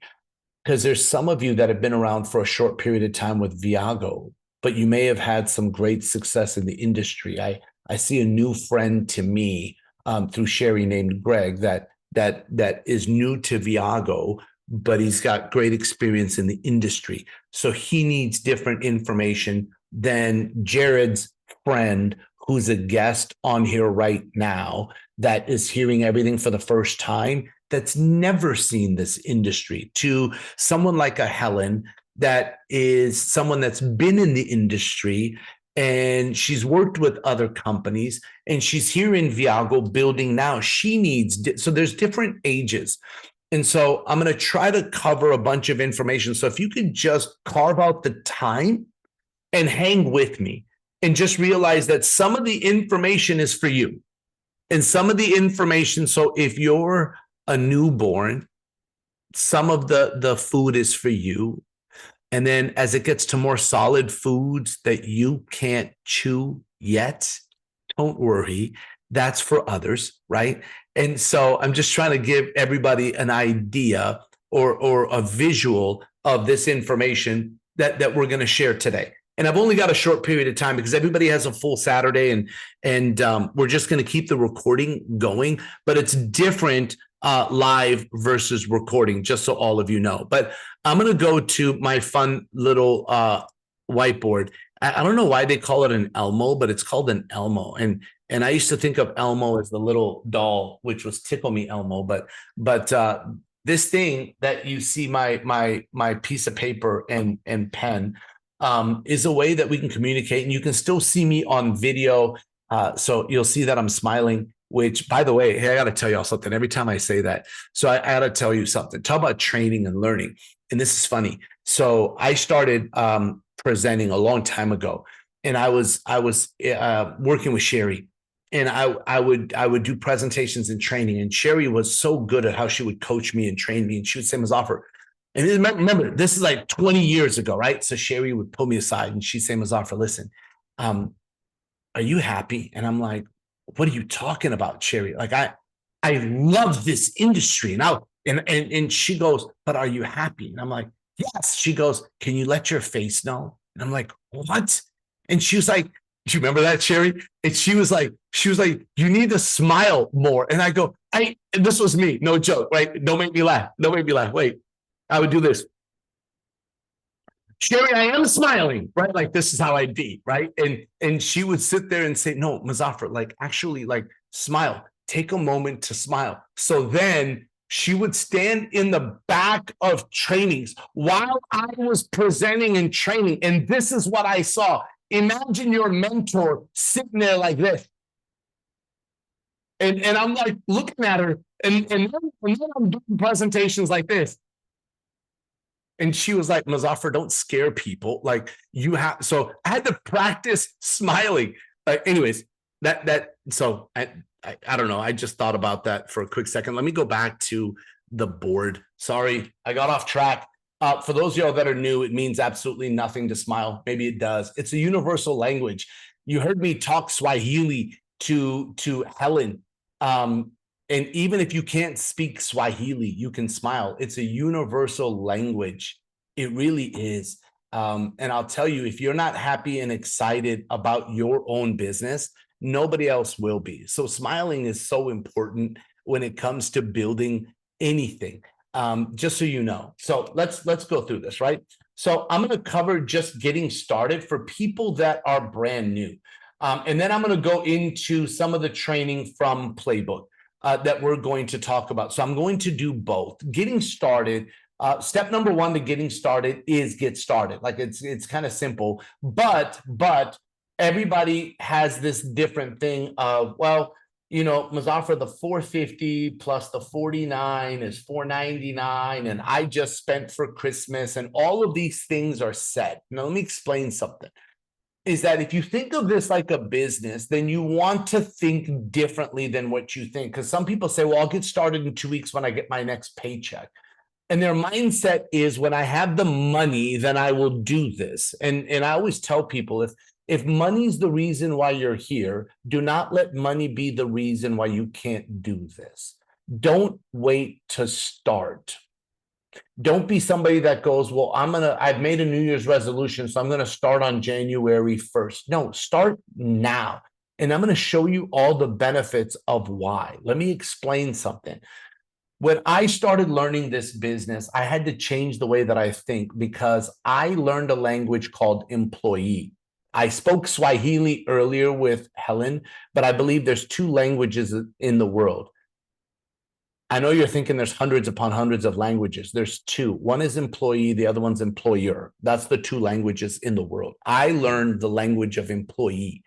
Because there's some of you that have been around for a short period of time with Viago, but you may have had some great success in the industry. I see a new friend to me through Sherry named Greg that is new to Viago, but he's got great experience in the industry. So he needs different information than Jared's friend who's a guest on here right now that is hearing everything for the first time, that's never seen this industry, to someone like a Helen that is someone that's been in the industry and she's worked with other companies and she's here in Viago building now. She needs, so there's different ages. And so I'm going to try to cover a bunch of information. So if you could just carve out the time and hang with me and just realize that some of the information is for you and some of the information. So if you're a newborn, some of the food is for you. And then as it gets to more solid foods that you can't chew yet, don't worry, that's for others, right? And so I'm just trying to give everybody an idea or a visual of this information that we're going to share today. And I've only got a short period of time because everybody has a full Saturday and we're just going to keep the recording going, but it's different live versus recording, just so all of you know. But I'm going to go to my fun little whiteboard. I don't know why they call it an Elmo, but it's called an Elmo. And I used to think of Elmo as the little doll, which was Tickle Me Elmo. But this thing that you see, my piece of paper and pen, is a way that we can communicate, and you can still see me on video. So you'll see that I'm smiling, which, by the way, hey, I got to tell y'all something every time I say that. So I got to tell you something. Talk about training and learning. And this is funny. So I started presenting a long time ago, and I was working with Sherry, and I would do presentations and training. And Sherry was so good at how she would coach me and train me. And she would say, Mazaffer, and remember, this is like 20 years ago, right? So Sherry would pull me aside and she'd say, Mazaffer, listen, are you happy? And I'm like, what are you talking about, Sherry? Like, I love this industry. And she goes, but are you happy? And I'm like, yes. She goes, can you let your face know? And I'm like, what? And she was like, do you remember that, Sherry? And she was like, you need to smile more. And I go, and this was me, no joke, right? Don't make me laugh. Don't make me laugh. Wait, I would do this. Sherry, I am smiling, right? Like, this is how I'd be, right? And she would sit there and say, no, Mazaffer, like, actually, like, smile. Take a moment to smile. So then she would stand in the back of trainings while I was presenting and training. And this is what I saw. Imagine your mentor sitting there like this. And I'm like looking at her, and then I'm doing presentations like this. And she was like, Mazaffer, don't scare people. Like, you have, so I had to practice smiling. Anyways, so I don't know. I just thought about that for a quick second. Let me go back to the board. Sorry, I got off track. For those of y'all that are new, it means absolutely nothing to smile. Maybe it does. It's a universal language. You heard me talk Swahili to Helen. And even if you can't speak Swahili, you can smile. It's a universal language. It really is. And I'll tell you, if you're not happy and excited about your own business, nobody else will be. So smiling is so important when it comes to building anything, just so you know. So let's go through this, right? So I'm going to cover just getting started for people that are brand new. And then I'm going to go into some of the training from Playbook that we're going to talk about. So I'm going to do both. Getting started, step number one to getting started is get started. Like, it's kind of simple, but everybody has this different thing of, well, you know, Mazaffer, the 450 plus the 49 is 499, and I just spent for Christmas, and all of these things are set. Now, let me explain something. Is that if you think of this like a business, then you want to think differently than what you think. Because some people say, well, I'll get started in 2 weeks when I get my next paycheck. And their mindset is, when I have the money, then I will do this. And I always tell people, if money's the reason why you're here, do not let money be the reason why you can't do this. Don't wait to start. Don't be somebody that goes, well, I've made a New Year's resolution, so I'm going to start on January 1st. No, start now. And I'm going to show you all the benefits of why. Let me explain something. When I started learning this business, I had to change the way that I think, because I learned a language called employee. I spoke Swahili earlier with Helen, but I believe there's 2 languages in the world. I know you're thinking there's hundreds upon hundreds of languages. There's 2. One is employee, the other one's employer. That's the 2 languages in the world. I learned the language of employee.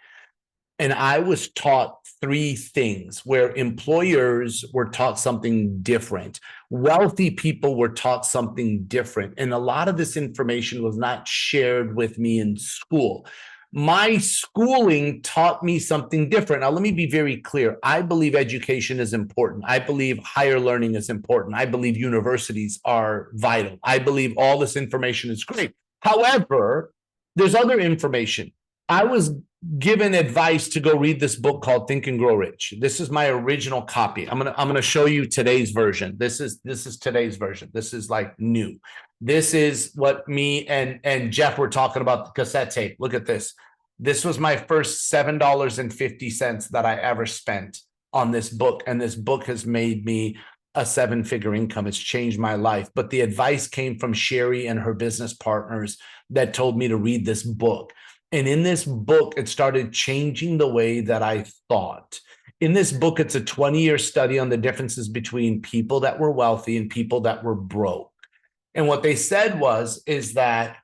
And I was taught 3 things, where employers were taught something different. Wealthy people were taught something different. And a lot of this information was not shared with me in school. My schooling taught me something different. Now, let me be very clear. I believe education is important. I believe higher learning is important. I believe universities are vital. I believe all this information is great. However, there's other information. I was given advice to go read this book called Think and Grow Rich. This is my original copy. I'm gonna show you today's version. This is today's version. This is like new. This is what me and Jeff were talking about, the cassette tape. Look at this. This was my first $7.50 that I ever spent on this book, and this book has made me a 7-figure income. It's changed my life. But the advice came from Sherry and her business partners that told me to read this book. And in this book, it started changing the way that I thought. In this book, it's a 20-year study on the differences between people that were wealthy and people that were broke. And what they said is that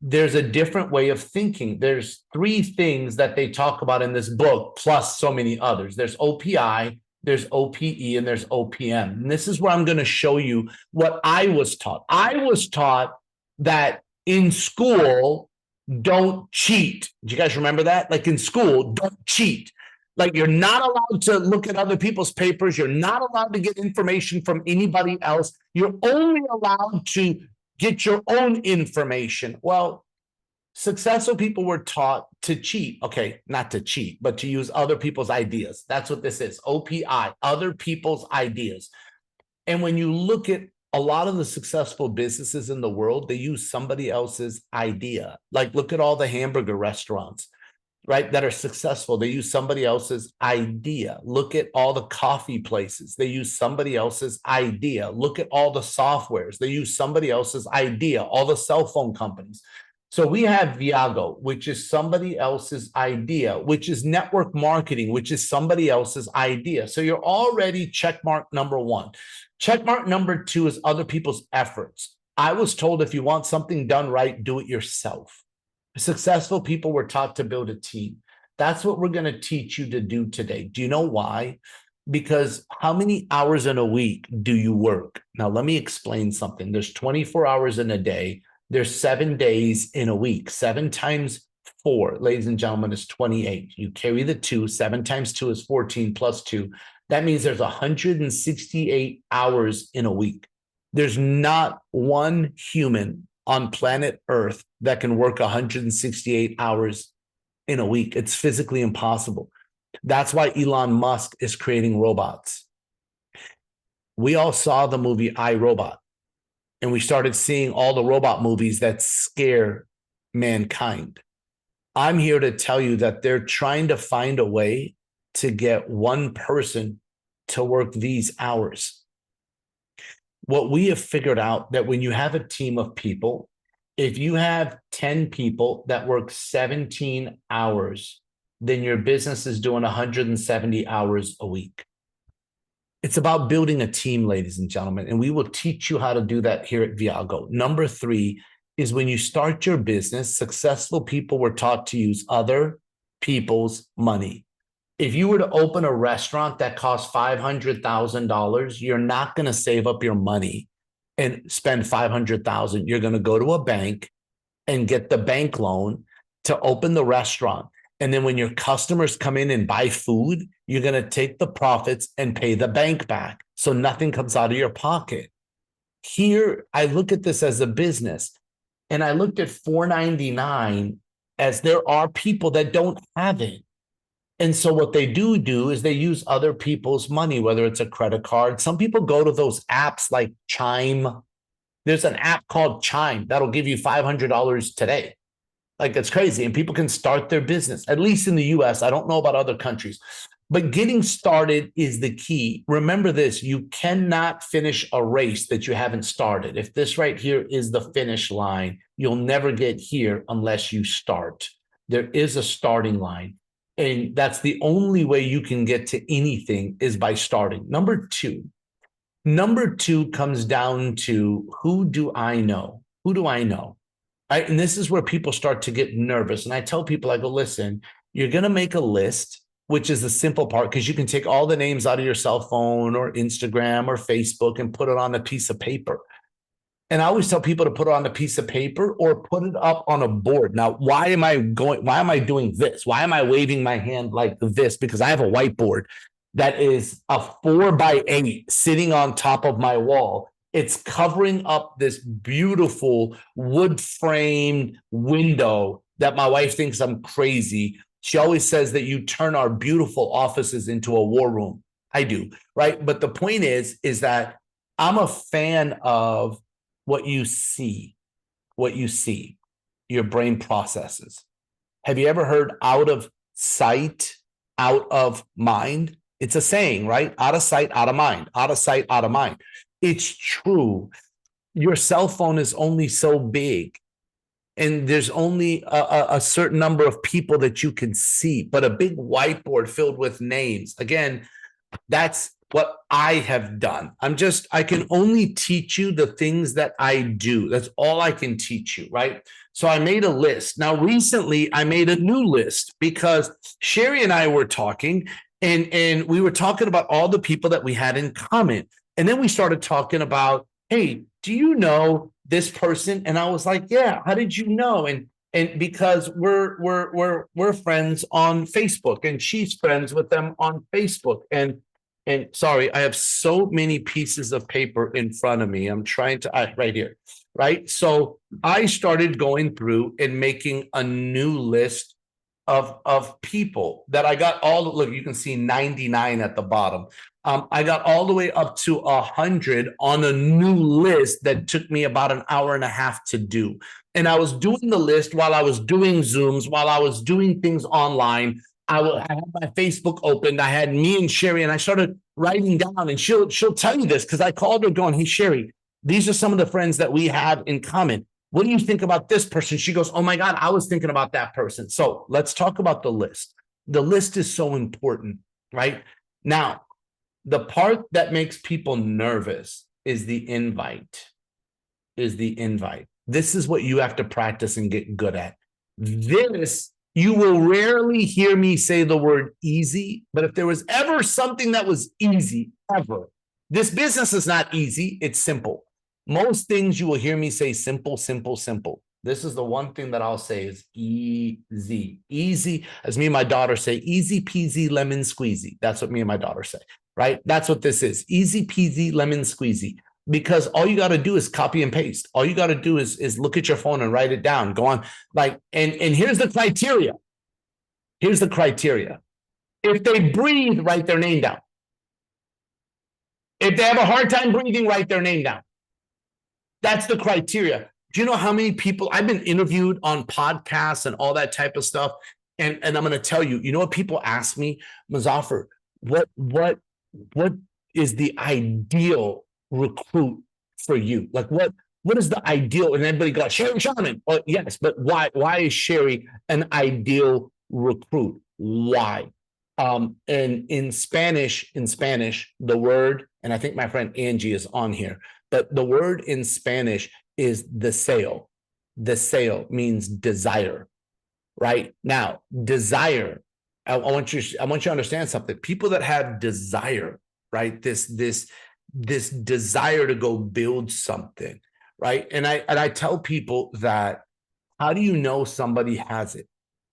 there's a different way of thinking. There's 3 things that they talk about in this book, plus so many others. There's OPI, there's OPE, and there's OPM. And this is where I'm going to show you what I was taught. I was taught that in school, don't cheat. Do you guys remember that? Like in school, don't cheat. Like, you're not allowed to look at other people's papers. You're not allowed to get information from anybody else. You're only allowed to get your own information. Well, successful people were taught to cheat. Okay, not to cheat, but to use other people's ideas. That's what this is. OPI, other people's ideas. And when you look at a lot of the successful businesses in the world, they use somebody else's idea. Like, look at all the hamburger restaurants, right, that are successful. They use somebody else's idea. Look at all the coffee places. They use somebody else's idea. Look at all the softwares. They use somebody else's idea. All the cell phone companies. So we have Viago, which is somebody else's idea, which is network marketing, which is somebody else's idea. So you're already checkmark number 1. Checkmark number 2 is other people's efforts. I was told, if you want something done right, do it yourself. Successful people were taught to build a team. That's what we're going to teach you to do today. Do you know why? Because how many hours in a week do you work? Now, let me explain something. There's 24 hours in a day. There's 7 days in a week. 7 times 4, ladies and gentlemen, is 28. You carry the 2. 7 times 2 is 14 plus 2. That means there's 168 hours in a week. There's not one human on planet Earth that can work 168 hours in a week. It's physically impossible. That's why Elon Musk is creating robots. We all saw the movie I, Robot, and we started seeing all the robot movies that scare mankind. I'm here to tell you that they're trying to find a way to get one person to work these hours. What we have figured out, that when you have a team of people, if you have 10 people that work 17 hours, then your business is doing 170 hours a week. It's about building a team, ladies and gentlemen, and we will teach you how to do that here at Viago. Number 3 is, when you start your business, successful people were taught to use other people's money. If you were to open a restaurant that costs $500,000, you're not going to save up your money and spend $500,000. You're going to go to a bank and get the bank loan to open the restaurant. And then when your customers come in and buy food, you're going to take the profits and pay the bank back. So nothing comes out of your pocket. Here, I look at this as a business, and I looked at $4.99 as there are people that don't have it. And so what they do is they use other people's money, whether it's a credit card. Some people go to those apps like Chime. There's an app called Chime that'll give you $500 today. Like, that's crazy. And people can start their business, at least in the US. I don't know about other countries. But getting started is the key. Remember this, you cannot finish a race that you haven't started. If this right here is the finish line, you'll never get here unless you start. There is a starting line. And that's the only way you can get to anything is by starting. Number two comes down to, who do I know? Who do I know? Right? And this is where people start to get nervous. And I tell people, I go, listen, you're going to make a list, which is the simple part, because you can take all the names out of your cell phone or Instagram or Facebook and put it on a piece of paper. And I always tell people to put it on a piece of paper or put it up on a board. Now, why am I doing this? Why am I waving my hand like this? Because I have a whiteboard that is a 4x8 sitting on top of my wall. It's covering up this beautiful wood framed window that my wife thinks I'm crazy. She always says that you turn our beautiful offices into a war room. I do, right? But the point is that I'm a fan of what you see, your brain processes. Have you ever heard out of sight, out of mind? It's a saying, right? Out of sight, out of mind, out of sight, out of mind. It's true. Your cell phone is only so big, and there's only a certain number of people that you can see, but a big whiteboard filled with names. Again, that's what I have done. I can only teach you the things that I do. That's all I can teach you, right? So I made a list. Now, recently, I made a new list because Sherry and I were talking, and we were talking about all the people that we had in common. And then we started talking about, hey, do you know this person? And I was like, yeah, how did you know? And because we're friends on Facebook, and she's friends with them on Facebook. And sorry, I have so many pieces of paper in front of me. I'm trying to, right here, right? So I started going through and making a new list of people that I got look, you can see 99 at the bottom. I got all the way up to 100 on a new list that took me about an hour and a half to do. And I was doing the list while I was doing Zooms, while I was doing things online. I had my Facebook open. I had me and Sherry, and I started writing down, and she'll tell you this, because I called her going, hey, Sherry, these are some of the friends that we have in common. What do you think about this person? She goes, oh my God, I was thinking about that person. So let's talk about the list. The list is so important, right? Now, the part that makes people nervous is the invite. This is what you have to practice and get good at. This, you will rarely hear me say the word easy, but if there was ever something that was easy, ever, this business is not easy, it's simple. Most things you will hear me say simple, simple, simple. This is the one thing that I'll say is easy. Easy, as me and my daughter say, easy peasy lemon squeezy. That's what me and my daughter say, right? That's what this is. Easy peasy lemon squeezy. Because all you got to do is copy and paste. All you got to do is look at your phone and write it down. Go on. And here's the criteria. Here's the criteria. If they breathe, write their name down. If they have a hard time breathing, write their name down. That's the criteria. Do you know how many people I've been interviewed on podcasts and all that type of stuff? And I'm going to tell you, you know what people ask me, Muzaffar, what is the ideal recruit for you? Like what is the ideal? And everybody goes, Sherry Sharman. Well, yes, but why is Sherry an ideal recruit? Why? And in Spanish, the word, and I think my friend Angie is on here, but the word in Spanish is deseo. Deseo means desire, right? Now, desire, I want you to understand something. People that have desire, right? This desire to go build something, right? And I tell people that, how do you know somebody has it?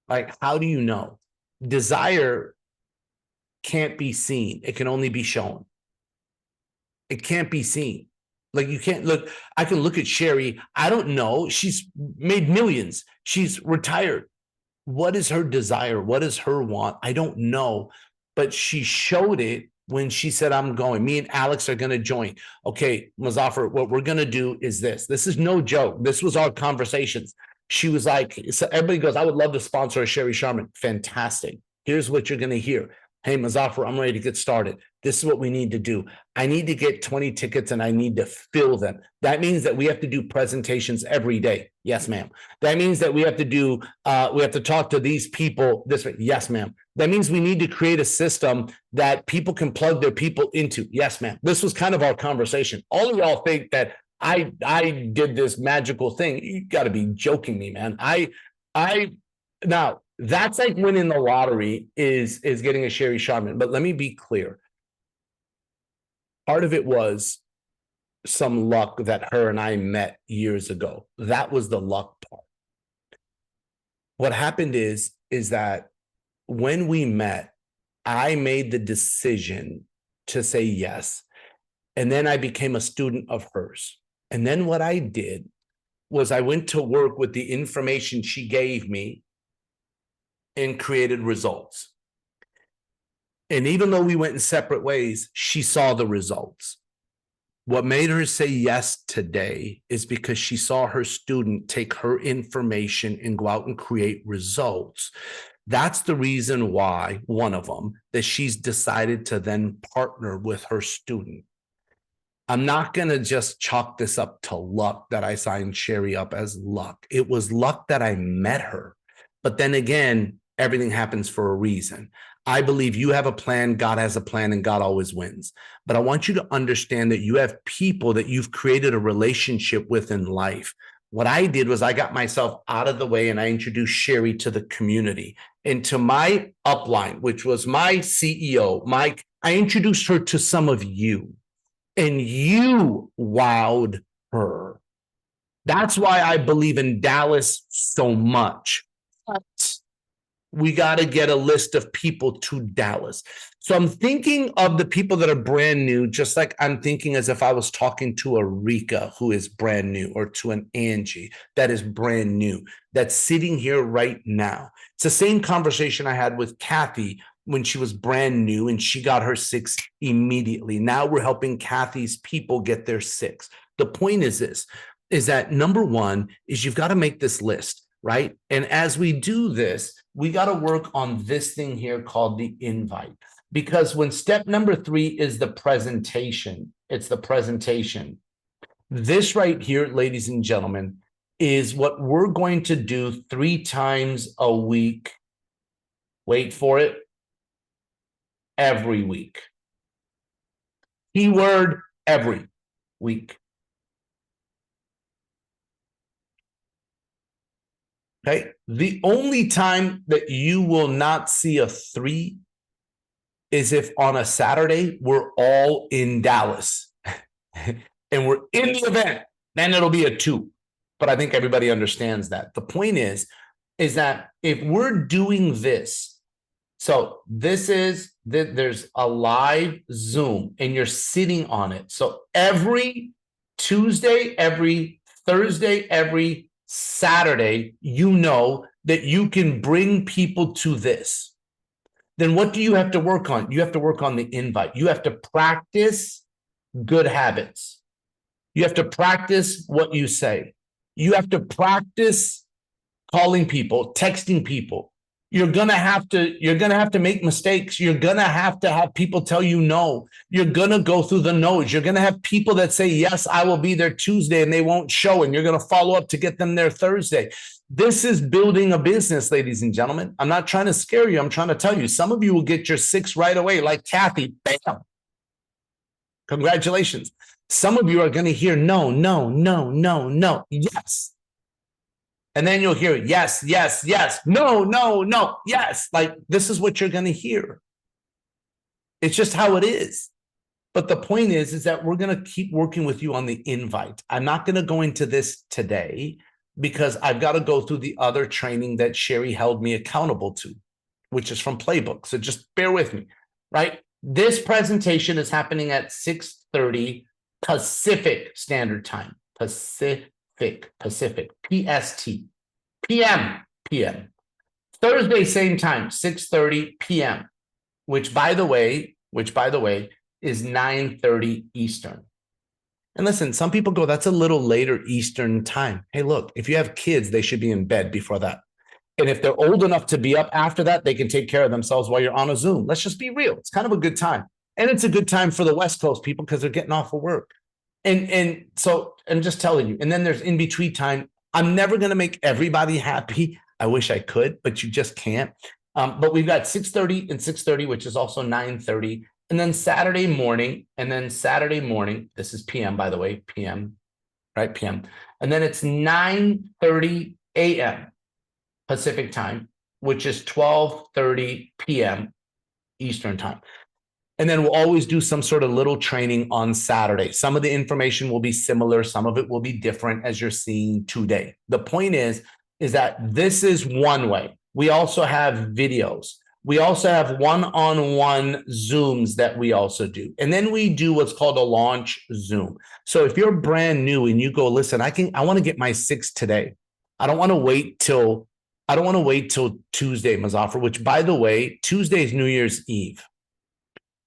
Like, how do you know? Desire can't be seen. It can only be shown. It can't be seen. Like you can't look, I can look at Sherry. I don't know. She's made millions. She's retired. What is her desire? What is her want? I don't know. But she showed it when she said, I'm going. Me and Alex are going to join. Okay, Muzaffar, what we're going to do is this. This is no joke. This was our conversations. She was like, so everybody goes, I would love to sponsor a Sherry Sharman. Fantastic. Here's what you're going to hear. Hey, Muzaffar, I'm ready to get started. This is what we need to do. I need to get 20 tickets and I need to fill them. That means that we have to do presentations every day. Yes, ma'am. That means that we have to talk to these people this way. Yes, ma'am. That means we need to create a system that people can plug their people into. Yes, ma'am. This was kind of our conversation. All of y'all think that I did this magical thing. You got to be joking me, man. Now, that's like winning the lottery is getting a Sherry Sharman. But let me be clear. Part of it was some luck that her and I met years ago. That was the luck part. What happened is that when we met, I made the decision to say yes. And then I became a student of hers. And then what I did was I went to work with the information she gave me and created results. And even though we went in separate ways, she saw the results. What made her say yes today is because she saw her student take her information and go out and create results. That's the reason why, one of them, that she's decided to then partner with her student. I'm not going to just chalk this up to luck that I signed Sherry up as luck. It was luck that I met her. But then again, everything happens for a reason. I believe you have a plan, God has a plan, and God always wins. But I want you to understand that you have people that you've created a relationship with in life. What I did was I got myself out of the way and I introduced Sherry to the community and to my upline, which was my CEO, Mike. I introduced her to some of you and you wowed her. That's why I believe in Dallas so much. We got to get a list of people to Dallas. So I'm thinking of the people that are brand new, just like I'm thinking as if I was talking to a Rika who is brand new, or to an Angie that is brand new, that's sitting here right now. It's the same conversation I had with Kathy when she was brand new and she got her 6 immediately. Now we're helping Kathy's people get their 6. The point is this, is that number one is you've got to make this list. Right. And as we do this, we got to work on this thing here called the invite, because when step number 3 is the presentation, it's the presentation. This right here, ladies and gentlemen, is what we're going to do 3 times a week. Wait for it. Every week. Keyword every week. Okay. The only time that you will not see a 3 is if on a Saturday we're all in Dallas and we're in the event, then it'll be a 2. But I think everybody understands that. The point is that if we're doing this, so this is that there's a live Zoom and you're sitting on it. So every Tuesday, every Thursday, every Saturday, you know that you can bring people to this. Then what do you have to work on? You have to work on the invite. You have to practice good habits. You have to practice what you say. You have to practice calling people, texting people. You're gonna have to make mistakes. You're gonna have to have people tell you no. You're gonna go through the no's. You're gonna have people that say, yes, I will be there Tuesday, and they won't show, and you're gonna follow up to get them there Thursday. This is building a business, ladies and gentlemen. I'm not trying to scare you. I'm trying to tell you, some of you will get your 6 right away, like Kathy. Bam. Congratulations. Some of you are gonna hear no, no, no, no, no, yes. And then you'll hear yes, yes, yes, no, no, no, yes. Like this is what you're going to hear. It's just how it is. But the point is that we're going to keep working with you on the invite. I'm not going to go into this today because I've got to go through the other training that Sherry held me accountable to, which is from Playbook. So just bear with me, right? This presentation is happening at 6:30 Pacific Standard Time. Pacific, PST. PM. Thursday, same time, 6:30 p.m., which by the way is 9:30 Eastern. And listen, some people go, that's a little later Eastern time. Hey, look, if you have kids, they should be in bed before that. And if they're old enough to be up after that, they can take care of themselves while you're on a Zoom. Let's just be real. It's kind of a good time. And it's a good time for the West Coast people because they're getting off of work. And so I'm just telling you. And then there's in between time. I'm never going to make everybody happy. I wish I could, but you just can't. But we've got 6:30 and 6:30, which is also 9:30. And then Saturday morning, this is PM, by the way, PM, right? PM. And then it's 9:30 a.m. Pacific time, which is 12:30 p.m. Eastern time. And then we'll always do some sort of little training on Saturday. Some of the information will be similar. Some of it will be different as you're seeing today. The point is that this is one way. We also have videos. We also have one-on-one Zooms that we also do. And then we do what's called a launch Zoom. So if you're brand new and you go, listen, I want to get my 6 today. I don't want to wait till Tuesday, Muzaffar, which by the way, Tuesday is New Year's Eve.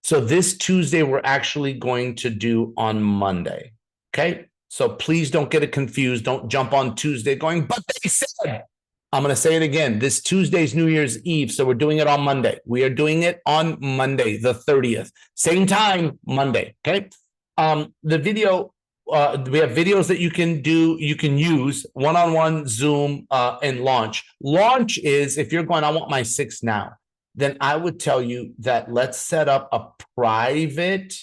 So this Tuesday, we're actually going to do on Monday. Okay. So please don't get it confused. Don't jump on Tuesday going, but they said. I'm going to say it again. This Tuesday is New Year's Eve, so we're doing it on Monday. We are doing it on Monday, the 30th. Same time, Monday, okay? The video, we have videos that you can use, one-on-one, Zoom, and launch. Launch is, if you're going, I want my 6 now, then I would tell you that let's set up a private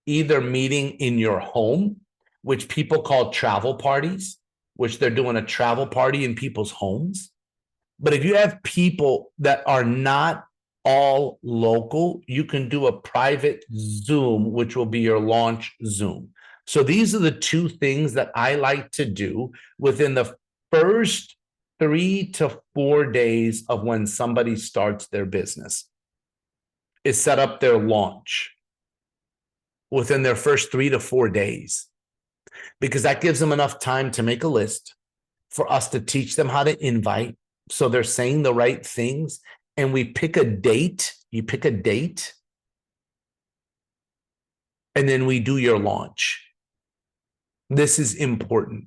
either meeting in your home, which people call travel parties, which they're doing a travel party in people's homes. But if you have people that are not all local, you can do a private Zoom, which will be your launch Zoom. So these are the 2 things that I like to do within the first 3 to 4 days of when somebody starts their business, is set up their launch within their first 3 to 4 days. Because that gives them enough time to make a list, for us to teach them how to invite, so they're saying the right things, and we pick a date. You pick a date, and then we do your launch. This is important.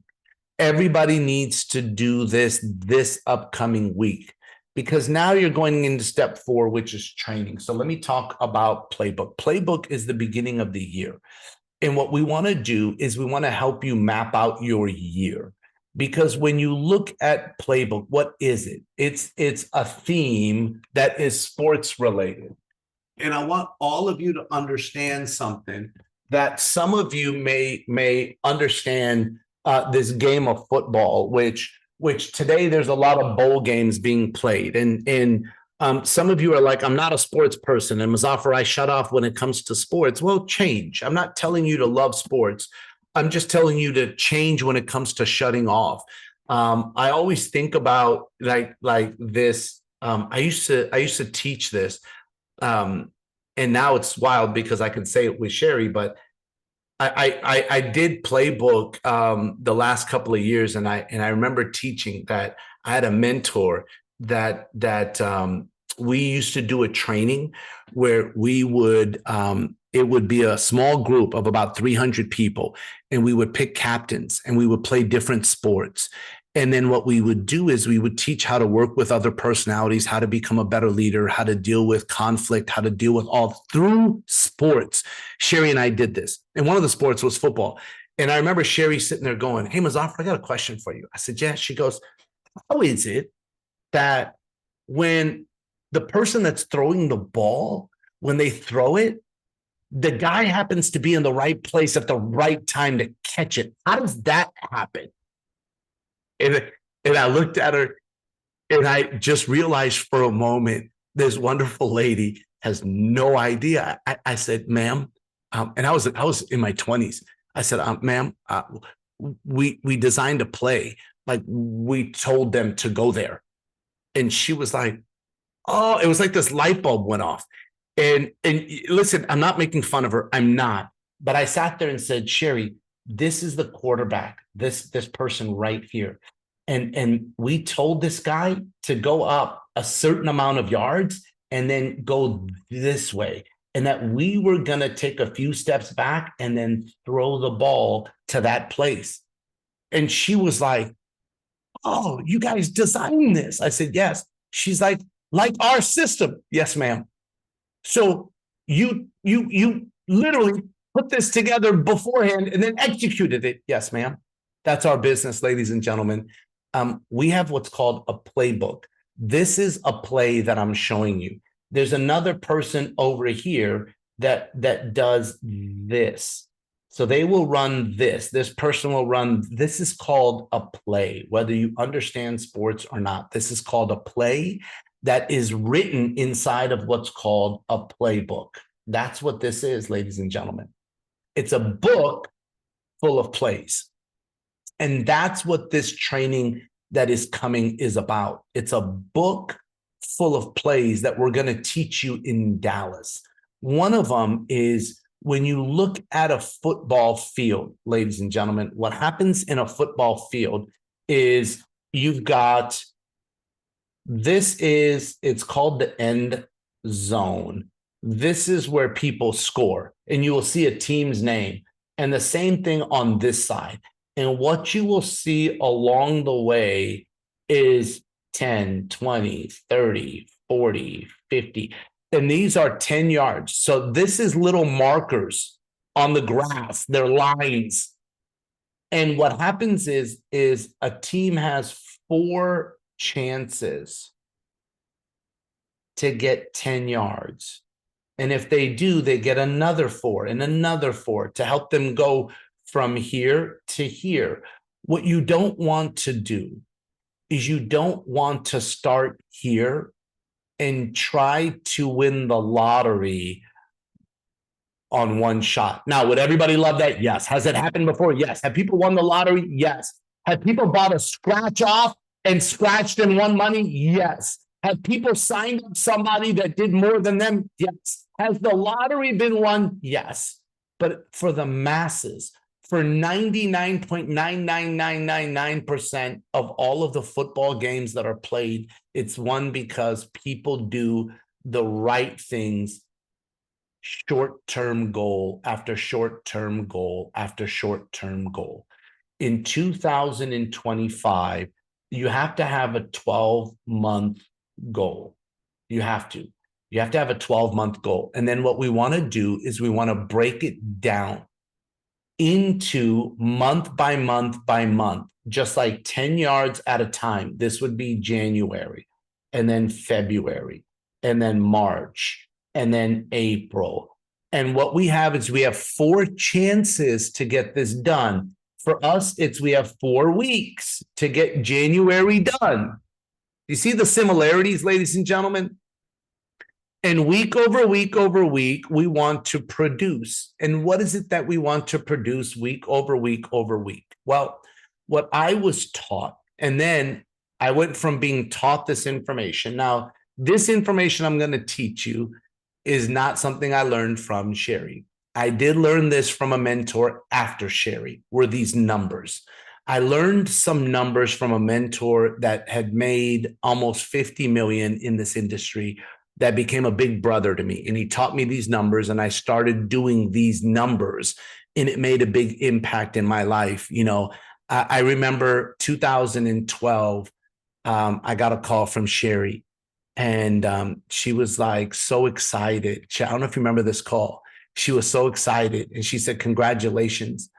Everybody needs to do this upcoming week, because now you're going into step 4, which is training. So let me talk about Playbook. Playbook is the beginning of the year. And what we want to do is we want to help you map out your year. Because when you look at Playbook, what is it? It's a theme that is sports related. And I want all of you to understand something, that some of you may understand this game of football, which today there's a lot of bowl games being played. And some of you are like, I'm not a sports person, and Muzaffar, I shut off when it comes to sports. Well, change. I'm not telling you to love sports. I'm just telling you to change when it comes to shutting off. I always think about like this. I used to teach this, and now it's wild because I can say it with Sherry, but I did Playbook the last couple of years, and I remember teaching that. I had a mentor that we used to do a training where we would it would be a small group of about 300 people, and we would pick captains and we would play different sports. And then what we would do is we would teach how to work with other personalities, how to become a better leader, how to deal with conflict, how to deal with all through sports. Sherry and I did this, and one of the sports was football. And I remember Sherry sitting there going, "Hey, Muzaffar, I got a question for you." I said, "Yeah." She goes, "How is it that when the person that's throwing the ball, when they throw it, the guy happens to be in the right place at the right time to catch it? How does that happen?" And I looked at her, and I just realized for a moment, this wonderful lady has no idea. I said, "Ma'am," and I was in my 20s. I said, "Ma'am, we designed a play. Like, we told them to go there." And she was like, "Oh," it was like this light bulb went off. And listen, I'm not making fun of her. I'm not. But I sat there and said, Sherry, this is the quarterback, this person right here. And we told this guy to go up a certain amount of yards and then go this way. And that we were going to take a few steps back and then throw the ball to that place. And she was like, oh, you guys designed this. I said, yes. She's like our system. Yes, ma'am. So you literally put this together beforehand and then executed it. Yes, ma'am. That's our business, ladies and gentlemen. We have what's called a playbook. This is a play that I'm showing you. There's another person over here that does this. So they will run this. This person will run. This is called a play, whether you understand sports or not. This is called a play that is written inside of what's called a playbook. That's what this is, ladies and gentlemen. It's a book full of plays. And that's what this training that is coming is about. It's a book full of plays that we're going to teach you in Dallas. One of them is when you look at a football field, ladies and gentlemen, what happens in a football field is you've got, it's called the end zone. This is where people score, and you will see a team's name. And the same thing on this side. And what you will see along the way is 10, 20, 30, 40, 50. And these are 10 yards. So this is little markers on the grass. They're lines. And what happens is a team has 4 chances to get 10 yards. And if they do, they get another 4 and another 4 to help them go from here to here. What you don't want to do is you don't want to start here and try to win the lottery on one shot. Now, would everybody love that? Yes. Has it happened before? Yes. Have people won the lottery? Yes. Have people bought a scratch off and scratched and won money? Yes. Have people signed up somebody that did more than them? Yes. Has the lottery been won? Yes. But for the masses, for 99.99999% of all of the football games that are played, it's won because people do the right things, short-term goal after short-term goal after short-term goal. In 2025, you have to have a 12-month goal. You have to have a 12-month goal. And then what we want to do is we want to break it down into month by month by month, just like 10 yards at a time. This would be January, and then February, and then March, and then April. And what we have is we have 4 chances to get this done. For us, we have 4 weeks to get January done. You see the similarities, ladies and gentlemen? And week over week over week, we want to produce. And what is it that we want to produce week over week over week? Well, what I was taught, and then I went from being taught this information. Now, this information I'm going to teach you is not something I learned from Sherry. I did learn this from a mentor after Sherry, were these numbers. I learned some numbers from a mentor that had made almost 50 million in this industry, that became a big brother to me. And he taught me these numbers, and I started doing these numbers, and it made a big impact in my life. You know, I remember 2012, I got a call from Sherry, and she was like so excited. I don't know if you remember this call. She was so excited, and she said, congratulations.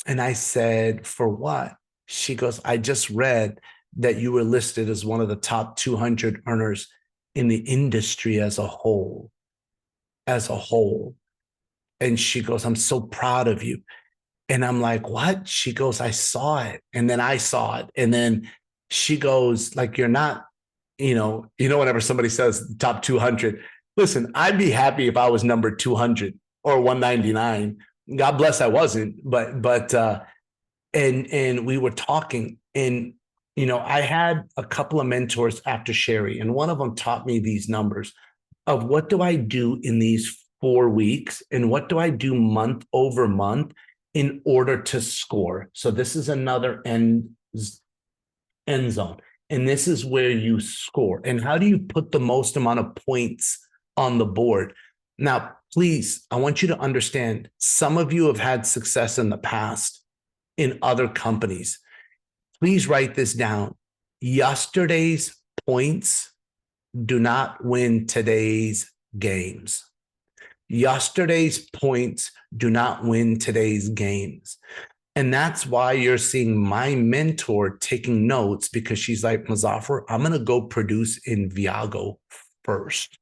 And I said, for what? She goes, I just read that you were listed as one of the top 200 earners in the industry as a whole. And she goes, I'm so proud of you. And I'm like, what? She goes, I saw it. And then I saw it. And then she goes, like, you're not, whenever somebody says top 200, listen, I'd be happy if I was number 200 or 199. God bless I wasn't, but we were talking, and I had a couple of mentors after Sherry, and one of them taught me these numbers of what do I do in these 4 weeks. And what do I do month over month in order to score? So this is another end zone. And this is where you score. And how do you put the most amount of points on the board? Now, please, I want you to understand, some of you have had success in the past in other companies. Please write this down. Yesterday's points do not win today's games. Yesterday's points do not win today's games. And that's why you're seeing my mentor taking notes, because she's like, Muzaffar, I'm going to go produce in Viago first.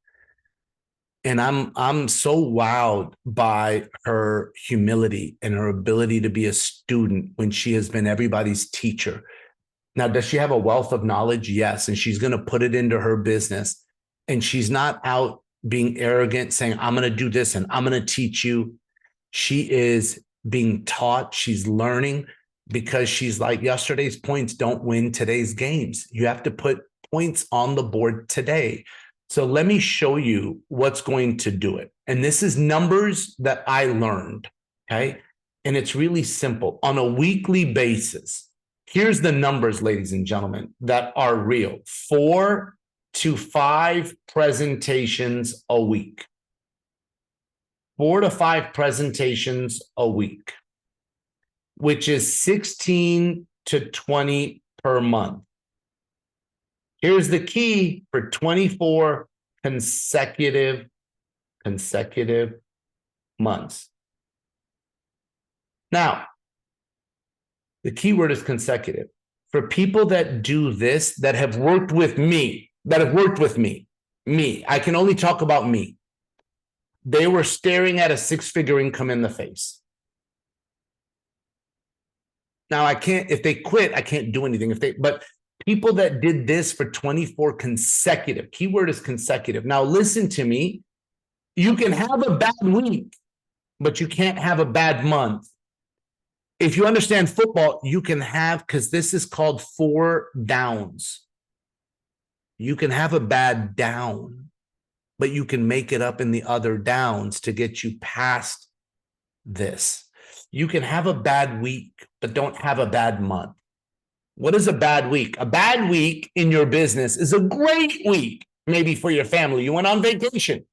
And I'm so wowed by her humility and her ability to be a student when she has been everybody's teacher. Now, does she have a wealth of knowledge? Yes. And she's going to put it into her business. And she's not out being arrogant, saying, I'm going to do this and I'm going to teach you. She is being taught. She's learning, because she's like, yesterday's points don't win today's games. You have to put points on the board today. So let me show you what's going to do it. And this is numbers that I learned, okay? And it's really simple. On a weekly basis, here's the numbers, ladies and gentlemen, that are real. 4 to 5 presentations a week. 4 to 5 presentations a week, which is 16 to 20 per month. Here's the key for 24 consecutive months. Now, the key word is consecutive. For people that do this, that have worked with me, I can only talk about me. They were staring at a 6-figure income in the face. Now, I can't, if they quit, I can't do anything. But people that did this for 24 consecutive, keyword is consecutive. Now, listen to me. You can have a bad week, but you can't have a bad month. If you understand football, you can have, because this is called 4 downs. You can have a bad down, but you can make it up in the other downs to get you past this. You can have a bad week, but don't have a bad month. What is a bad week? A bad week in your business is a great week, maybe for your family. You went on vacation.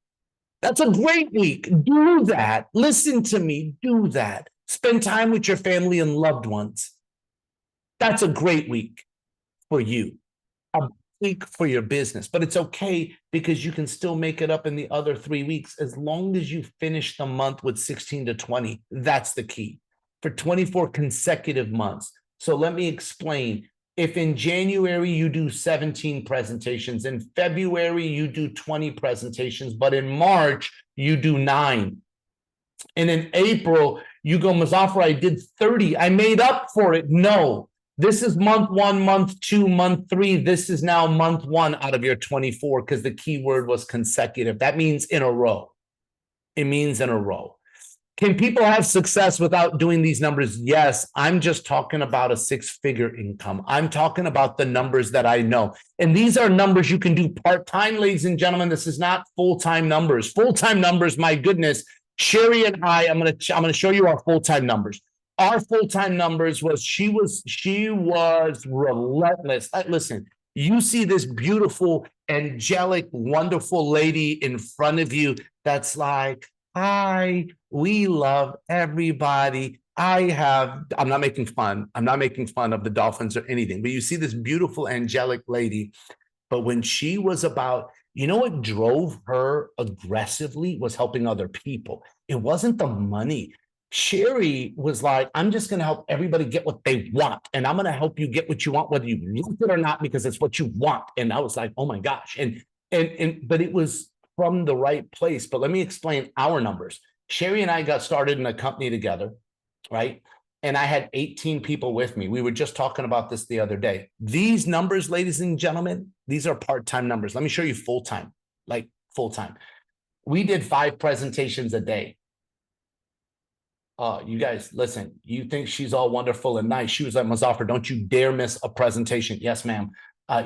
That's a great week. Do that. Listen to me. Do that. Spend time with your family and loved ones. That's a great week for you. A week for your business. But it's okay, because you can still make it up in the other 3 weeks as long as you finish the month with 16 to 20. That's the key for 24 consecutive months. So let me explain. If in January you do 17 presentations, in February you do 20 presentations, but in March you do 9. And in April you go, Muzaffar, I did 30. I made up for it. No, this is month 1, month 2, month 3. This is now month 1 out of your 24, because the key word was consecutive. That means in a row. It means in a row. Can people have success without doing these numbers? Yes. I'm just talking about a 6-figure income. I'm talking about the numbers that I know. And these are numbers you can do part-time, ladies and gentlemen. This is not full-time numbers. Full-time numbers, my goodness. Sherry and I'm going to show you our full-time numbers. Our full-time numbers was, she was relentless. Listen, you see this beautiful, angelic, wonderful lady in front of you that's like, hi, we love everybody. I'm not making fun. I'm not making fun of the Dolphins or anything, but you see this beautiful, angelic lady. But when she was about, you know what drove her aggressively was helping other people. It wasn't the money. Sherry was like, I'm just going to help everybody get what they want. And I'm going to help you get what you want, whether you want it or not, because it's what you want. And I was like, oh my gosh. But it was from the right place. But let me explain our numbers. Sherry and I got started in a company together, right? And I had 18 people with me. We were just talking about this the other day. These numbers, ladies and gentlemen, these are part-time numbers. Let me show you full-time, like full-time. We did 5 presentations a day. You guys, listen, you think she's all wonderful and nice. She was like, Muzaffar, don't you dare miss a presentation. Yes, ma'am.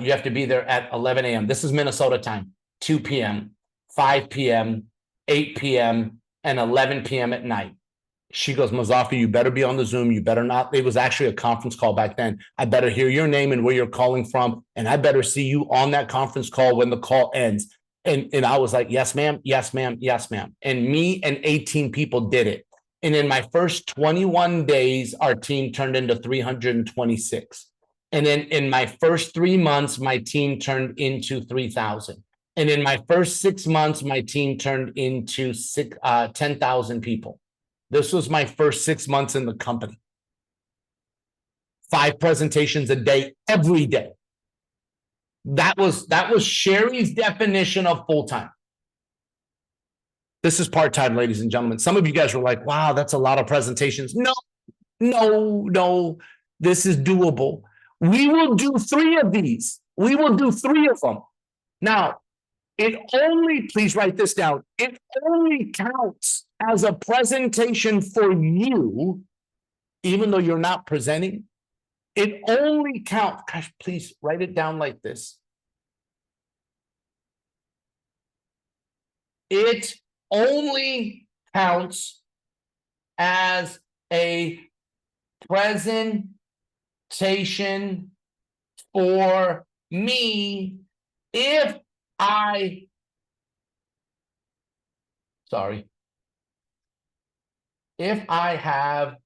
You have to be there at 11 a.m. This is Minnesota time, 2 p.m., 5 p.m., 8 p.m., and 11 p.m. at night. She goes, Muzaffar, you better be on the Zoom. You better not. It was actually a conference call back then. I better hear your name and where you're calling from. And I better see you on that conference call when the call ends. And I was like, yes, ma'am. Yes, ma'am. Yes, ma'am. And me and 18 people did it. And in my first 21 days, our team turned into 326. And then in my first 3 months, my team turned into 3,000. And in my first 6 months, my team turned into 10,000 people. This was my first 6 months in the company. 5 presentations a day, every day. That was Sherry's definition of full-time. This is part-time, ladies and gentlemen. Some of you guys were like, wow, that's a lot of presentations. No, this is doable. We will do 3 of these. We will do 3 of them. Now, it only, please write this down, it only counts as a presentation for you, even though you're not presenting. It only counts, gosh, please write it down like this. It only counts as a presentation for me if I have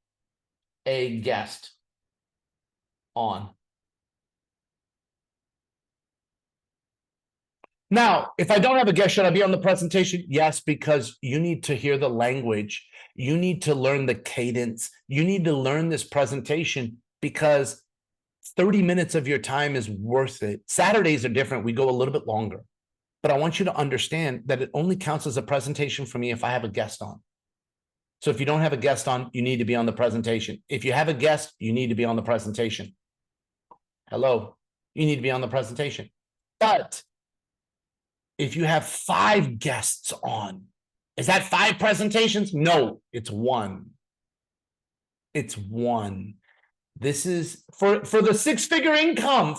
a guest on. Now, if I don't have a guest, should I be on the presentation? Yes, because you need to hear the language. You need to learn the cadence. You need to learn this presentation because 30 minutes of your time is worth it. Saturdays are different. We go a little bit longer. But I want you to understand that it only counts as a presentation for me if I have a guest on. So if you don't have a guest on, you need to be on the presentation. If you have a guest, you need to be on the presentation. Hello, you need to be on the presentation. But if you have 5 guests on, is that 5 presentations? No, it's 1. It's 1. This is for the 6-figure income,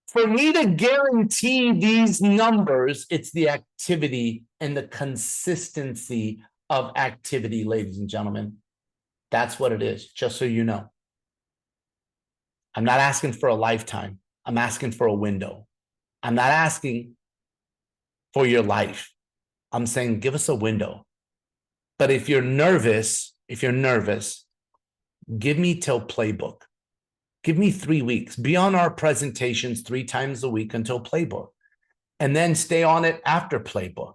for me to guarantee these numbers, it's the activity and the consistency of activity, ladies and gentlemen. That's what it is, just so you know. I'm not asking for a lifetime. I'm asking for a window. I'm not asking for your life. I'm saying give us a window. But if you're nervous, give me till playbook. Give me 3 weeks. Be on our presentations 3 times a week until playbook. And then stay on it after playbook.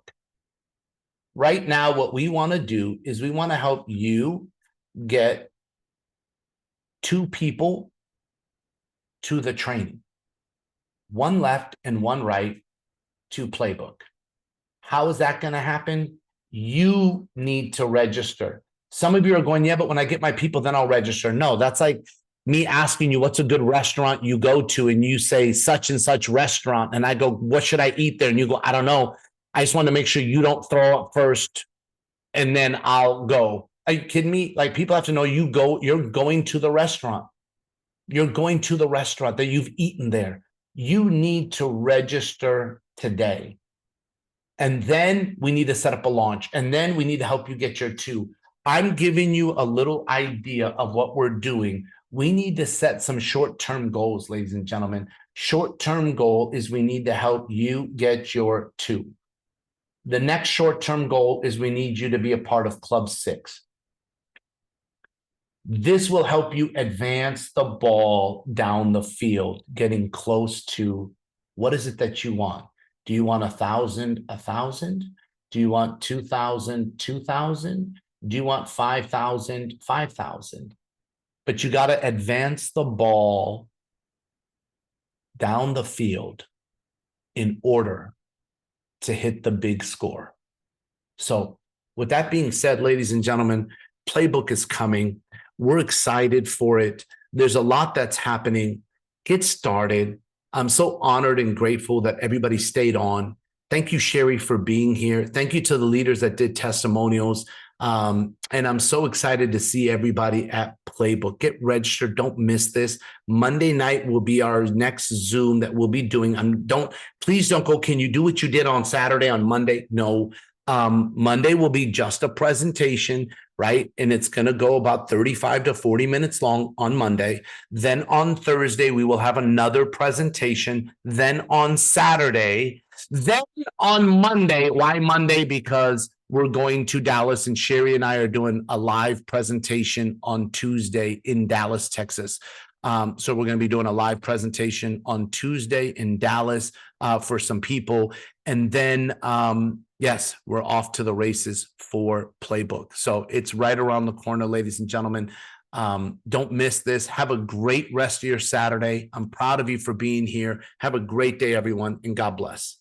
Right now, what we want to do is we want to help you get 2 people to the training. 1 left and 1 right to playbook. How is that going to happen? You need to register. Some of you are going, yeah, but when I get my people, then I'll register. No, that's like me asking you what's a good restaurant you go to, and you say such and such restaurant, and I go, what should I eat there? And you go, I don't know. I just want to make sure you don't throw up first, and then I'll go. Are you kidding me? Like, people have to know you're going to the restaurant. You're going to the restaurant that you've eaten there. You need to register today. And then we need to set up a launch. And then we need to help you get your 2. I'm giving you a little idea of what we're doing. We need to set some short-term goals, ladies and gentlemen. Short-term goal is we need to help you get your 2. The next short-term goal is we need you to be a part of Club 6. This will help you advance the ball down the field, getting close to what is it that you want? Do you want 1,000, 1,000? Do you want 2,000, 2,000? Do you want 5,000, 5,000? But you got to advance the ball down the field in order to hit the big score. So with that being said, ladies and gentlemen, playbook is coming. We're excited for it. There's a lot that's happening. Get started. I'm so honored and grateful that everybody stayed on. Thank you, Sherry, for being here. Thank you to the leaders that did testimonials. And I'm so excited to see everybody at Playbook. Get registered. Don't miss this. Monday night will be our next Zoom that we'll be doing. Please don't go, can you do what you did on Saturday on Monday? No, Monday will be just a presentation, right? And it's going to go about 35 to 40 minutes long on Monday. Then on Thursday, we will have another presentation. Then on Saturday, then on Monday. Why Monday? Because we're going to Dallas, and Sherry and I are doing a live presentation on Tuesday in Dallas, Texas. So we're going to be doing a live presentation on Tuesday in Dallas for some people. And then, yes, we're off to the races for Playbook. So it's right around the corner, ladies and gentlemen. Don't miss this. Have a great rest of your Saturday. I'm proud of you for being here. Have a great day, everyone, and God bless.